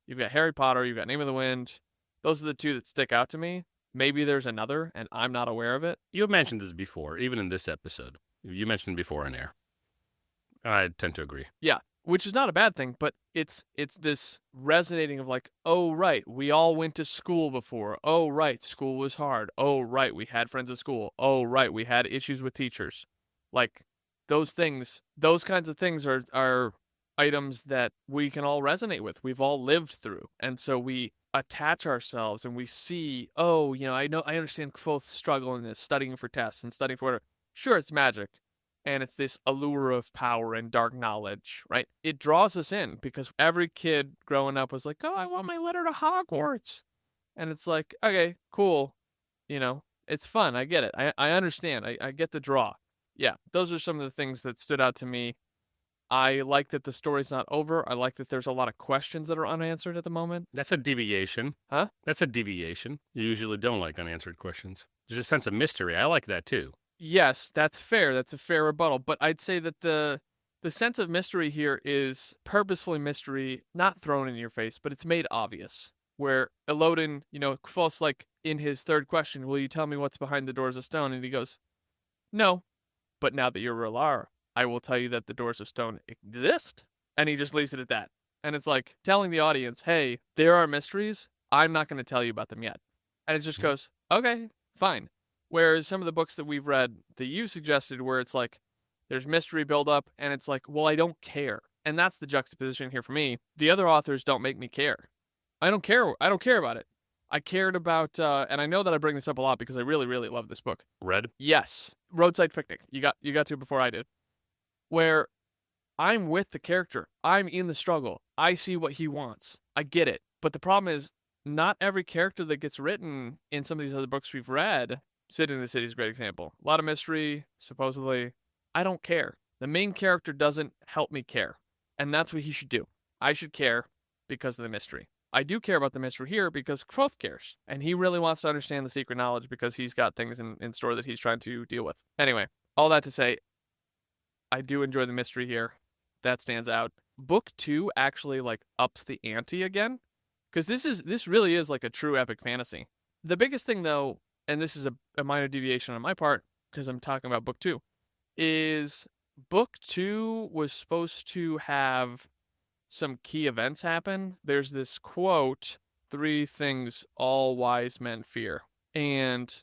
[SPEAKER 1] You've got Harry Potter, you've got Name of the Wind. Those are the two that stick out to me. Maybe there's another, and I'm not aware of it.
[SPEAKER 2] You have mentioned this before, even in this episode. You mentioned before in air. I tend to agree.
[SPEAKER 1] Yeah, which is not a bad thing, but it's this resonating of like, oh, right, we all went to school before. Oh, right, school was hard. Oh, right, we had friends at school. Oh, right, we had issues with teachers. Like, those kinds of things are items that we can all resonate with. We've all lived through. And so we attach ourselves and we see, oh, I understand Kvothe's struggle in this, studying for tests and studying for whatever. Sure, it's magic, and it's this allure of power and dark knowledge, right? It draws us in because every kid growing up was like, oh, I want my letter to Hogwarts. And it's like, okay, cool. It's fun. I get it. I understand. I get the draw. Yeah, those are some of the things that stood out to me. I like that the story's not over. I like that there's a lot of questions that are unanswered at the moment.
[SPEAKER 2] That's a deviation.
[SPEAKER 1] Huh?
[SPEAKER 2] That's a deviation. You usually don't like unanswered questions. There's a sense of mystery. I like that too.
[SPEAKER 1] Yes, that's fair. That's a fair rebuttal. But I'd say that the sense of mystery here is purposefully mystery, not thrown in your face, but it's made obvious. Where Elodin, Kvothe's like, in his third question, will you tell me what's behind the doors of stone? And he goes, no. But now that you're Relar, I will tell you that the doors of stone exist. And he just leaves it at that. And it's like telling the audience, hey, there are mysteries. I'm not going to tell you about them yet. And it just goes, okay, fine. Whereas some of the books that we've read that you suggested, where it's like there's mystery buildup, and it's like, well, I don't care. And that's the juxtaposition here for me. The other authors don't make me care. I don't care. I don't care about it. I cared about, and I know that I bring this up a lot because I really, really love this book.
[SPEAKER 2] Red?
[SPEAKER 1] Yes, Roadside Picnic. You got to it before I did. Where I'm with the character. I'm in the struggle. I see what he wants. I get it. But the problem is, not every character that gets written in some of these other books we've read, City in the City is a great example. A lot of mystery, supposedly. I don't care. The main character doesn't help me care. And that's what he should do. I should care because of the mystery. I do care about the mystery here because Kvothe cares. And he really wants to understand the secret knowledge because he's got things in store that he's trying to deal with. Anyway, all that to say, I do enjoy the mystery here. That stands out. Book 2 actually like ups the ante again. Because this really is like a true epic fantasy. The biggest thing though, and this is a minor deviation on my part, because I'm talking about book 2, is book 2 was supposed to have some key events happen. There's this quote, 3 things all wise men fear. And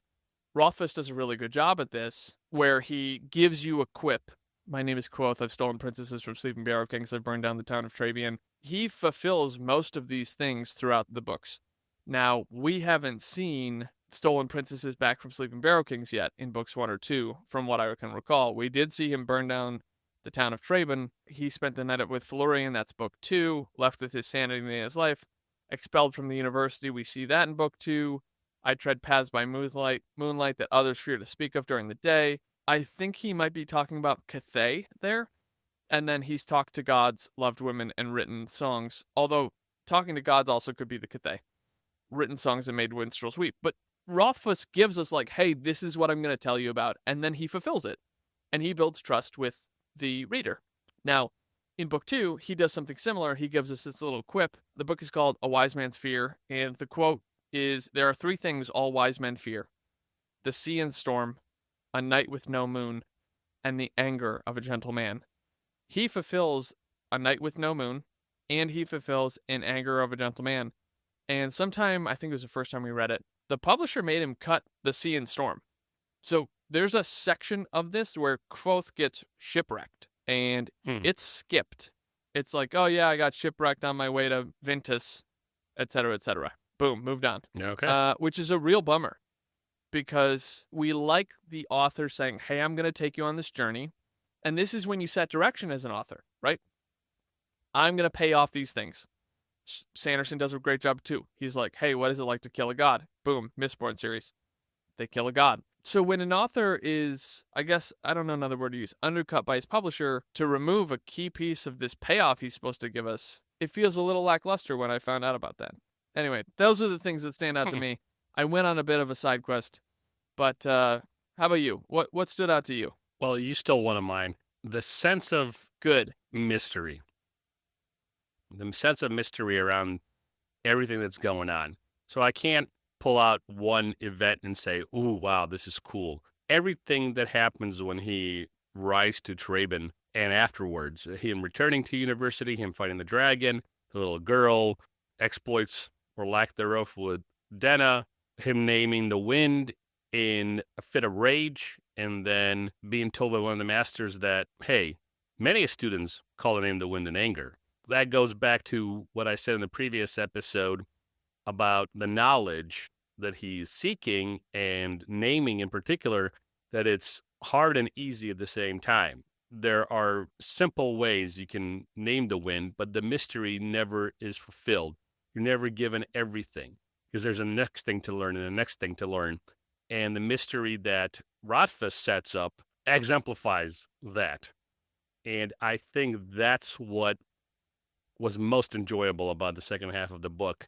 [SPEAKER 1] Rothfus does a really good job at this, where he gives you a quip. My name is Kvothe. I've stolen princesses from sleeping Barrow Kings. I've burned down the town of Trabian. He fulfills most of these things throughout the books. Now, we haven't seen stolen princesses back from sleeping Barrow Kings yet in books 1 or 2, from what I can recall. We did see him burn down the town of Traben. He spent the night up with Felurian. That's book 2. Left with his sanity in his life. Expelled from the university. We see that in book 2. I tread paths by moonlight that others fear to speak of during the day. I think he might be talking about Kvothe there. And then he's talked to gods, loved women, and written songs. Although, talking to gods also could be the Kvothe. Written songs that made minstrels weep. But Rothfuss gives us like, hey, this is what I'm going to tell you about. And then he fulfills it. And he builds trust with the reader. Now, in book 2, he does something similar. He gives us this little quip. The book is called A Wise Man's Fear. And the quote is, there are 3 things all wise men fear. The sea and storm, a night with no moon, and the anger of a gentle man. He fulfills a night with no moon, and he fulfills an anger of a gentle man. And sometime, I think it was the first time we read it, the publisher made him cut the sea and storm. So there's a section of this where Kvothe gets shipwrecked, and it's skipped. It's like, oh yeah, I got shipwrecked on my way to Ventus, etc., etc. Boom, moved on.
[SPEAKER 2] Okay.
[SPEAKER 1] Which is a real bummer. Because we like the author saying, hey, I'm going to take you on this journey. And this is when you set direction as an author, right? I'm going to pay off these things. Sanderson does a great job too. He's like, hey, what is it like to kill a god? Boom, Mistborn series. They kill a god. So when an author is, I guess, I don't know another word to use, undercut by his publisher to remove a key piece of this payoff he's supposed to give us, it feels a little lackluster when I found out about that. Anyway, those are the things that stand out to me. I went on a bit of a side quest, but how about you? What stood out to you?
[SPEAKER 2] Well, you stole one of mine. The sense of
[SPEAKER 1] Good
[SPEAKER 2] mystery. The sense of mystery around everything that's going on. So I can't pull out one event and say, ooh, wow, this is cool. Everything that happens when he rises to Traben and afterwards, him returning to university, him fighting the dragon, the little girl, exploits or lack thereof with Denna, him naming the wind in a fit of rage, and then being told by one of the masters that, hey, many students call the name the wind in anger. That goes back to what I said in the previous episode about the knowledge that he's seeking and naming in particular, that it's hard and easy at the same time. There are simple ways you can name the wind, but the mystery never is fulfilled. You're never given everything, because there's a next thing to learn and a next thing to learn. And the mystery that Rothfuss sets up exemplifies that. And I think that's what was most enjoyable about the second half of the book.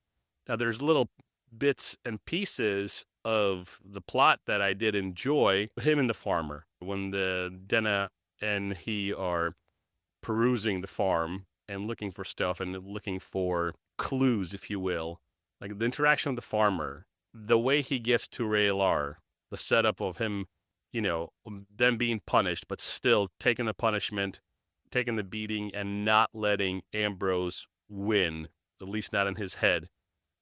[SPEAKER 2] Now, there's little bits and pieces of the plot that I did enjoy. Him and the farmer, when the Denna and he are perusing the farm and looking for stuff and looking for clues, if you will. Like the interaction with the farmer, the way he gets to Raylar, the setup of him, them being punished, but still taking the punishment, taking the beating, and not letting Ambrose win, at least not in his head,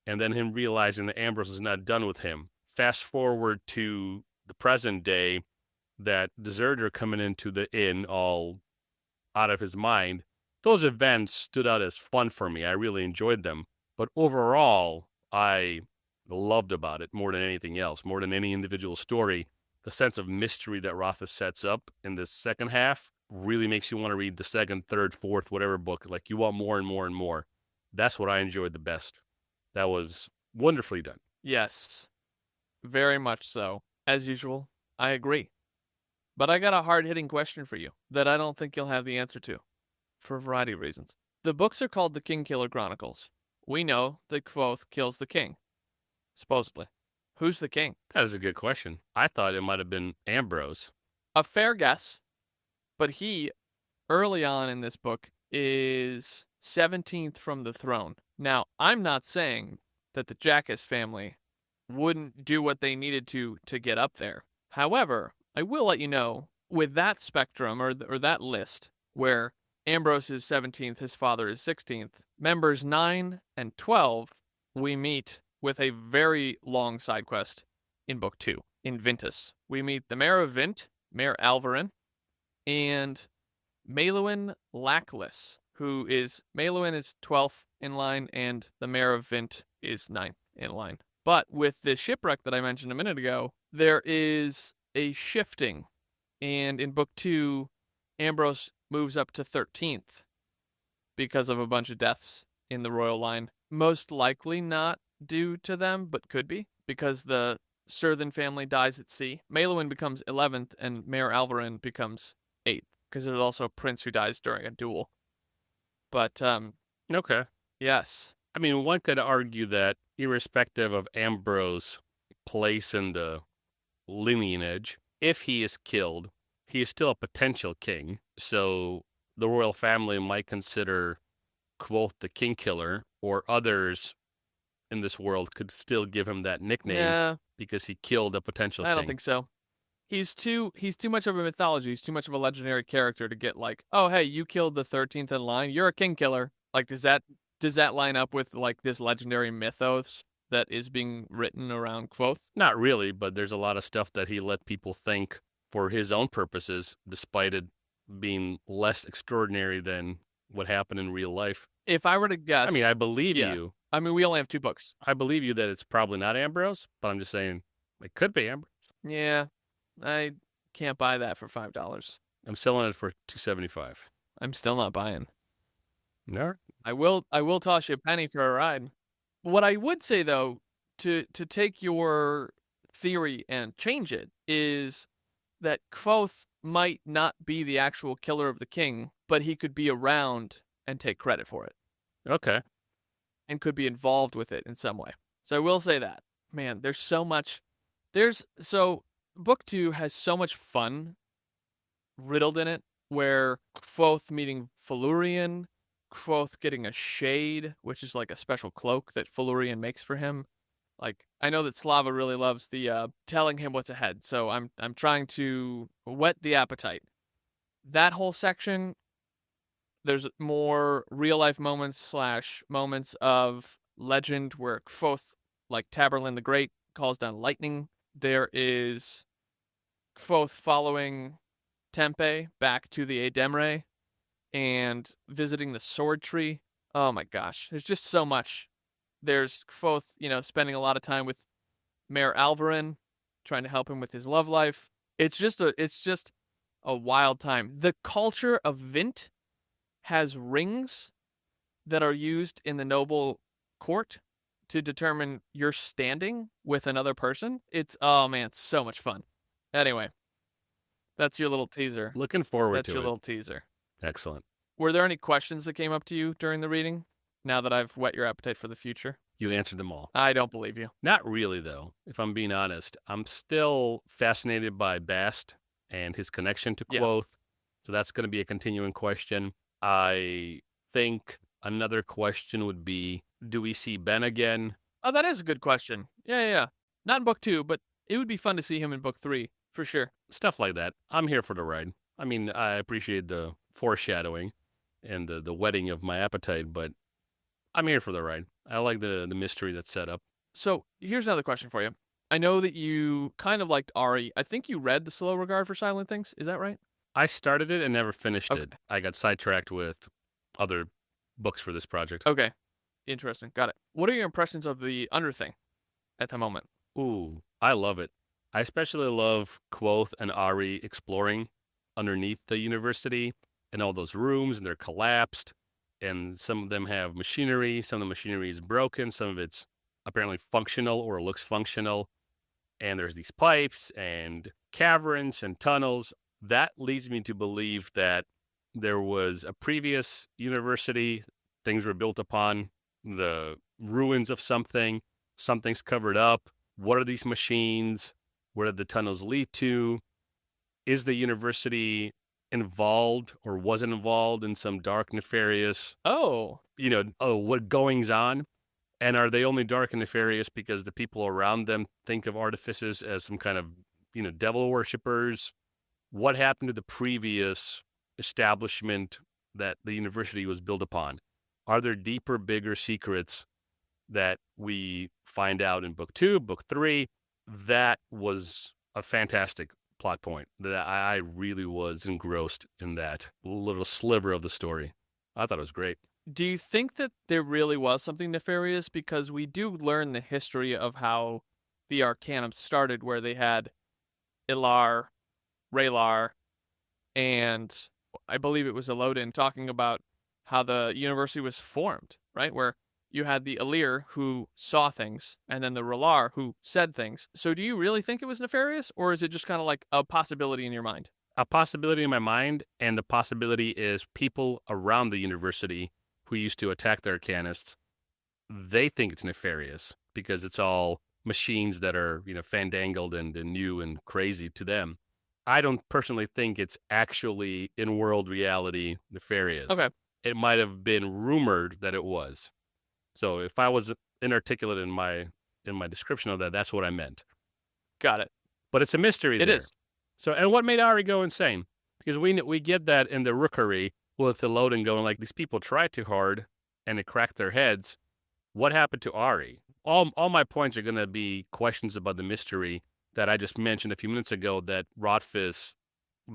[SPEAKER 2] and then him realizing that Ambrose is not done with him. Fast forward to the present day, that deserter coming into the inn all out of his mind. Those events stood out as fun for me. I really enjoyed them. But overall, I loved about it more than anything else, more than any individual story. The sense of mystery that Rothfuss sets up in this second half really makes you want to read the second, third, fourth, whatever book. Like, you want more and more and more. That's what I enjoyed the best. That was wonderfully done.
[SPEAKER 1] Yes, very much so. As usual, I agree. But I got a hard-hitting question for you that I don't think you'll have the answer to, for a variety of reasons. The books are called the Kingkiller Chronicles. We know that Kvothe kills the king, supposedly. Who's the king?
[SPEAKER 2] That is a good question. I thought it might have been Ambrose.
[SPEAKER 1] A fair guess, but he, early on in this book, is 17th from the throne. Now, I'm not saying that the Jackass family wouldn't do what they needed to get up there. However, I will let you know, with that spectrum, or that list, where Ambrose is 17th, his father is 16th, members 9 and 12, we meet with a very long side quest in Book 2, in Vintus. We meet the Mayor of Vint, Mayor Alvarin, and Maelwyn Lackless, Maelwyn is 12th in line, and the Mayor of Vint is 9th in line. But with the shipwreck that I mentioned a minute ago, there is a shifting, and in Book 2, Ambrose moves up to 13th because of a bunch of deaths in the royal line. Most likely not due to them, but could be, because the Surthen family dies at sea. Maelwyn becomes 11th, and Mayor Alvarin becomes 8th, because there's also a prince who dies during a duel. But,
[SPEAKER 2] Okay.
[SPEAKER 1] yes.
[SPEAKER 2] I mean, one could argue that irrespective of Ambrose's place in the lineage, if he is killed, he is still a potential king. So the royal family might consider Kvothe the King Killer, or others in this world could still give him that nickname because he killed a potential king.
[SPEAKER 1] I don't think so. He's too much of a mythology. He's too much of a legendary character to get like, oh, hey, you killed the 13th in line. You're a king killer. Like, does that line up with like this legendary mythos that is being written around Kvothe?
[SPEAKER 2] Not really, but there's a lot of stuff that he let people think for his own purposes, despite it being less extraordinary than what happened in real life.
[SPEAKER 1] If I were to guess,
[SPEAKER 2] I mean, I believe you.
[SPEAKER 1] I mean, we only have 2 books.
[SPEAKER 2] I believe you that it's probably not Ambrose, but I'm just saying it could be Ambrose.
[SPEAKER 1] Yeah, I can't buy that for $5.
[SPEAKER 2] I'm selling it for $2.75.
[SPEAKER 1] I'm still not buying.
[SPEAKER 2] No.
[SPEAKER 1] I will toss you a penny for a ride. What I would say though, to take your theory and change it, is that Kvothe might not be the actual killer of the king, but he could be around and take credit for it.
[SPEAKER 2] Okay.
[SPEAKER 1] And could be involved with it in some way. So I will say that. Man, there's so much. So Book 2 has so much fun riddled in it, where Kvothe meeting Felurian, Kvothe getting a shade, which is like a special cloak that Felurian makes for him. Like, I know that Slava really loves the telling him what's ahead, so I'm trying to whet the appetite. That whole section, there's more real-life moments / moments of legend where Kvothe, like Taborlin the Great, calls down lightning. There is Kvothe following Tempe back to the Ademre and visiting the sword tree. Oh my gosh, there's just so much. There's Kvothe, spending a lot of time with Mayor Alvarin, trying to help him with his love life. It's just a wild time. The culture of Vint has rings that are used in the noble court to determine your standing with another person. It's so much fun. Anyway, that's your little teaser.
[SPEAKER 2] Looking forward to it.
[SPEAKER 1] That's your little teaser.
[SPEAKER 2] Excellent.
[SPEAKER 1] Were there any questions that came up to you during the reading, now that I've whet your appetite for the future?
[SPEAKER 2] You answered them all.
[SPEAKER 1] I don't believe you.
[SPEAKER 2] Not really, though, if I'm being honest. I'm still fascinated by Bast and his connection to Kvothe, so that's going to be a continuing question. I think another question would be, do we see Ben again?
[SPEAKER 1] Oh, that is a good question. Yeah. Not in Book 2, but it would be fun to see him in Book 3, for sure.
[SPEAKER 2] Stuff like that. I'm here for the ride. I mean, I appreciate the foreshadowing and the whetting of my appetite, but I'm here for the ride. I like the mystery that's set up.
[SPEAKER 1] So here's another question for you. I know that you kind of liked Ari. I think you read The Slow Regard for Silent Things. Is that right?
[SPEAKER 2] I started it and never finished
[SPEAKER 1] Okay.
[SPEAKER 2] it. I got sidetracked with other books for this project.
[SPEAKER 1] Okay. Interesting. Got it. What are your impressions of the Underthing at the moment?
[SPEAKER 2] Ooh, I love it. I especially love Kvothe and Ari exploring underneath the university and all those rooms, and they're collapsed. And some of them have machinery. Some of the machinery is broken. Some of it's apparently functional or looks functional. And there's these pipes and caverns and tunnels. That leads me to believe that there was a previous university. Things were built upon the ruins of something. Something's covered up. What are these machines? Where did the tunnels lead to? Is the university involved or wasn't involved in some dark, nefarious, what goings on? And are they only dark and nefarious because the people around them think of artifices as some kind of, devil worshippers? What happened to the previous establishment that the university was built upon? Are there deeper, bigger secrets that we find out in book 2, book 3? That was a fantastic plot point. That I really was engrossed in that little sliver of the story. I thought it was great.
[SPEAKER 1] Do you think that there really was something nefarious? Because we do learn the history of how the Arcanum started, where they had Ilar, Raylar, and I believe it was Elodin talking about how the university was formed, right? Where you had the Elir who saw things, and then the Raylar who said things. So do you really think it was nefarious, or is it just kind of like a possibility in your mind?
[SPEAKER 2] A possibility in my mind, and the possibility is people around the university who used to attack the Arcanists, they think it's nefarious because it's all machines that are, fandangled and new and crazy to them. I don't personally think it's actually in world reality nefarious.
[SPEAKER 1] Okay.
[SPEAKER 2] It might have been rumored that it was. So if I was inarticulate in my description of that, that's what I meant.
[SPEAKER 1] Got it.
[SPEAKER 2] But it's a mystery.
[SPEAKER 1] It is.
[SPEAKER 2] So, and what made Ari go insane? Because we get that in the Rookery with the Elodin going like, these people tried too hard and it cracked their heads. What happened to Ari? All my points are going to be questions about the mystery that I just mentioned a few minutes ago that Rothfus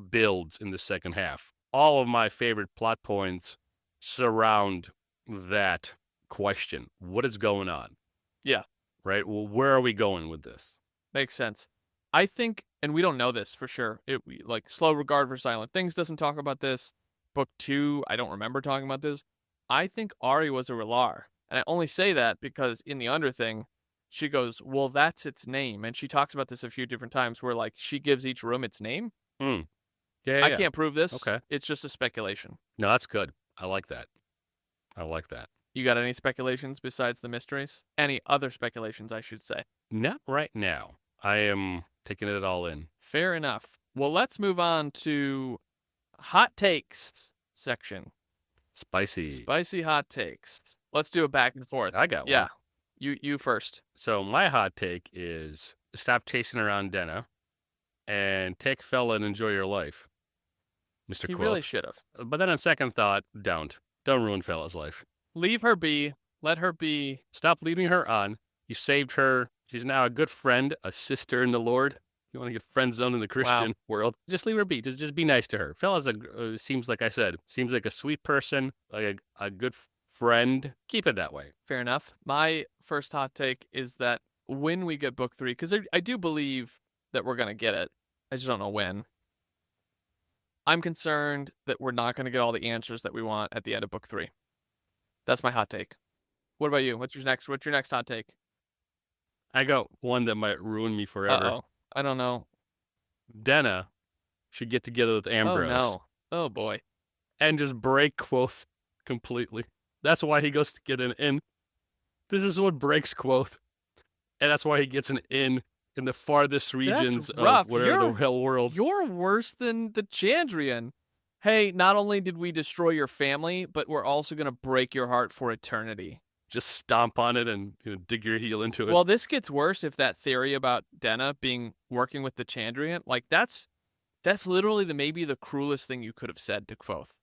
[SPEAKER 2] builds in the second half. All of my favorite plot points surround that question. What is going on?
[SPEAKER 1] Yeah.
[SPEAKER 2] Right? Well, where are we going with this?
[SPEAKER 1] Makes sense. I think, and we don't know this for sure, like Slow Regard for Silent Things doesn't talk about this. Book 2, I don't remember talking about this. I think Ari was a Raylar. And I only say that because in the Underthing, she goes, well, that's its name. And she talks about this a few different times where, like, she gives each room its name.
[SPEAKER 2] Yeah.
[SPEAKER 1] I can't prove this.
[SPEAKER 2] Okay.
[SPEAKER 1] It's just a speculation.
[SPEAKER 2] No, that's good. I like that.
[SPEAKER 1] You got any speculations besides the mysteries? Any other speculations, I should say?
[SPEAKER 2] Not right now. I am taking it all in.
[SPEAKER 1] Fair enough. Well, let's move on to hot takes section. Spicy hot takes. Let's do it back and forth.
[SPEAKER 2] I got one.
[SPEAKER 1] Yeah. You first.
[SPEAKER 2] So my hot take is stop chasing around Denna and take Fella and enjoy your life, Mr.
[SPEAKER 1] He
[SPEAKER 2] Kvothe.
[SPEAKER 1] really should have.
[SPEAKER 2] But then on second thought, don't ruin Fella's life.
[SPEAKER 1] Leave her be. Let her be.
[SPEAKER 2] Stop leading her on. You saved her. She's now a good friend, a sister in the Lord. You want to get friend zoned in the Christian world? Just leave her be. Just be nice to her. Fella's seems like a sweet person, like a good friend. Keep it that way.
[SPEAKER 1] Fair enough. My first hot take is that when we get book 3, because I do believe that we're going to get it, I just don't know when. I'm concerned that we're not going to get all the answers that we want at the end of book 3. That's my hot take. What about you? What's your next hot take?
[SPEAKER 2] I got one that might ruin me forever.
[SPEAKER 1] Uh-oh. I don't know.
[SPEAKER 2] Denna should get together with Ambrose.
[SPEAKER 1] Oh, no. Oh, boy.
[SPEAKER 2] And just break Kvothe completely. That's why he goes to get an in. This is what breaks Kvothe. And that's why he gets an in the farthest regions of whatever the hell world.
[SPEAKER 1] You're worse than the Chandrian. Hey, not only did we destroy your family, but we're also going to break your heart for eternity.
[SPEAKER 2] Just stomp on it and dig your heel into it.
[SPEAKER 1] Well, this gets worse if that theory about Denna working with the Chandrian, like that's literally maybe the cruelest thing you could have said to Kvothe.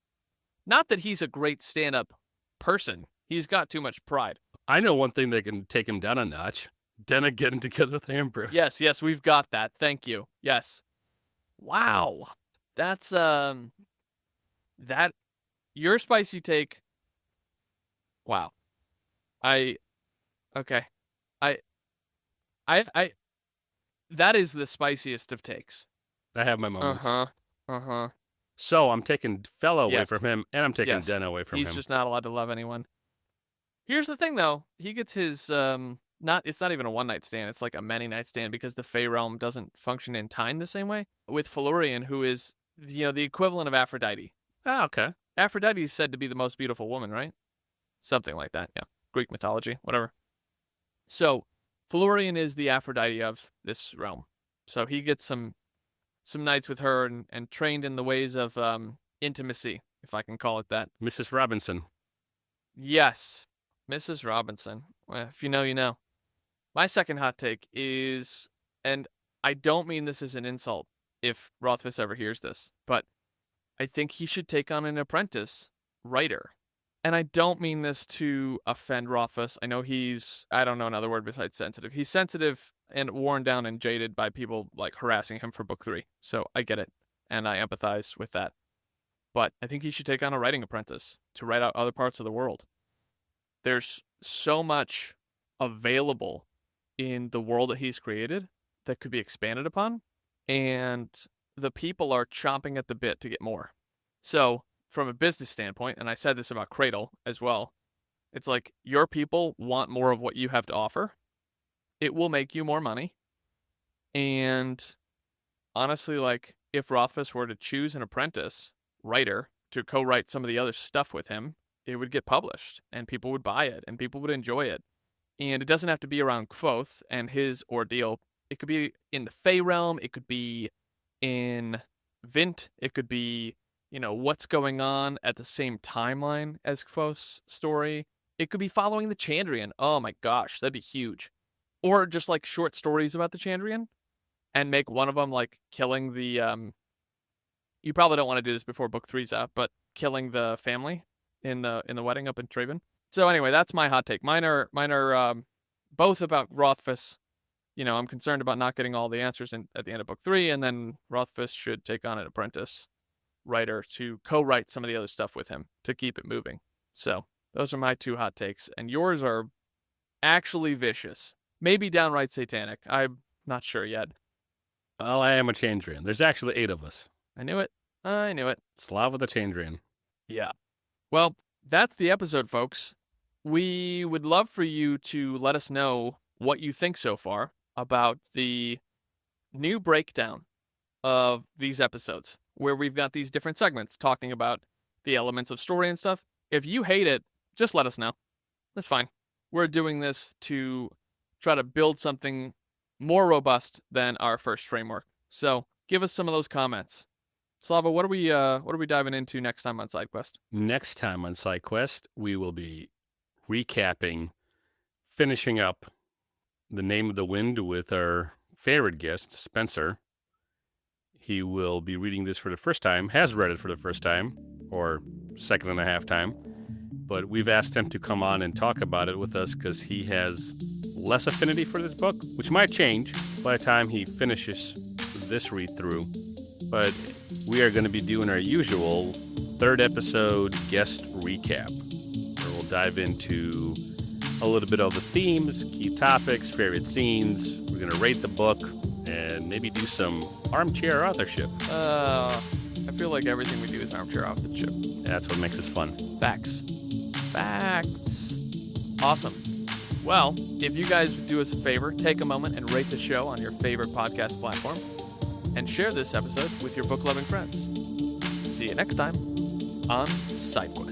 [SPEAKER 1] Not that he's a great stand-up person. He's got too much pride.
[SPEAKER 2] I know one thing that can take him down a notch. Denna getting together with Ambrose.
[SPEAKER 1] Yes, we've got that. Thank you. Yes. Wow. That's that your spicy take. Wow. Okay. I that is the spiciest of takes.
[SPEAKER 2] I have my moments.
[SPEAKER 1] So
[SPEAKER 2] I'm taking Fella away
[SPEAKER 1] Yes.
[SPEAKER 2] from him, and I'm taking
[SPEAKER 1] Yes.
[SPEAKER 2] Denna away from
[SPEAKER 1] He's
[SPEAKER 2] him.
[SPEAKER 1] just not allowed to love anyone. Here's the thing, though. He gets his it's not even a one-night stand. It's like a many-night stand because the Fey realm doesn't function in time the same way. With Felurian, who is, the equivalent of Aphrodite.
[SPEAKER 2] Oh, okay.
[SPEAKER 1] Aphrodite is said to be the most beautiful woman, right? Something like that, yeah. Greek mythology, whatever. So, Felurian is the Aphrodite of this realm. So he gets some nights with her and trained in the ways of intimacy, if I can call it that.
[SPEAKER 2] Mrs. Robinson.
[SPEAKER 1] Yes, Mrs. Robinson. Well, if you know, you know. My second hot take is, and I don't mean this as an insult if Rothfuss ever hears this, but I think he should take on an apprentice writer. And I don't mean this to offend Rothfuss. I know I don't know another word besides sensitive. He's sensitive and worn down and jaded by people like harassing him for book 3. So I get it, and I empathize with that. But I think he should take on a writing apprentice to write out other parts of the world. There's so much available in the world that he's created that could be expanded upon, and the people are chomping at the bit to get more. So, from a business standpoint, and I said this about Cradle as well, it's like your people want more of what you have to offer. It will make you more money. And honestly, like, if Rothfuss were to choose an apprentice writer to co-write some of the other stuff with him, it would get published, and people would buy it, and people would enjoy it. And it doesn't have to be around Kvothe and his ordeal. It could be in the Fey realm. It could be in Vint. It could be, what's going on at the same timeline as Kvothe's story. It could be following the Chandrian. Oh my gosh, that'd be huge. Or just like short stories about the Chandrian, and make one of them like killing the you probably don't want to do this before book 3's out, but killing the family in the wedding up in Traven. So anyway, that's my hot take. Mine are both about Rothfuss. I'm concerned about not getting all the answers at the end of book 3, and then Rothfuss should take on an apprentice writer to co-write some of the other stuff with him to keep it moving. So those are my 2 hot takes, and yours are actually vicious. Maybe downright satanic. I'm not sure yet.
[SPEAKER 2] Well, I am a Chandrian. There's actually 8 of us.
[SPEAKER 1] I knew it.
[SPEAKER 2] Slava the Chandrian.
[SPEAKER 1] Yeah. Well, that's the episode, folks. We would love for you to let us know what you think so far about the new breakdown of these episodes, where we've got these different segments talking about the elements of story and stuff. If you hate it, just let us know. That's fine. We're doing this to try to build something more robust than our first framework. So give us some of those comments. Slava, what are we diving into next time on SideQuest?
[SPEAKER 2] Next time on SideQuest, we will be recapping, finishing up The Name of the Wind with our favorite guest, Spencer. He will be reading this for the first time, has read it for the first time, or second and a half time. But we've asked him to come on and talk about it with us because he has less affinity for this book, which might change by the time he finishes this read-through. But we are going to be doing our usual 3rd episode guest recap, where we'll dive into a little bit of the themes, key topics, favorite scenes. We're going to rate the book and maybe do some armchair authorship.
[SPEAKER 1] I feel like everything we do is armchair authorship.
[SPEAKER 2] That's what makes us fun.
[SPEAKER 1] Facts. Awesome. Well, if you guys would do us a favor, take a moment and rate the show on your favorite podcast platform, and share this episode with your book-loving friends. See you next time on SideQuest.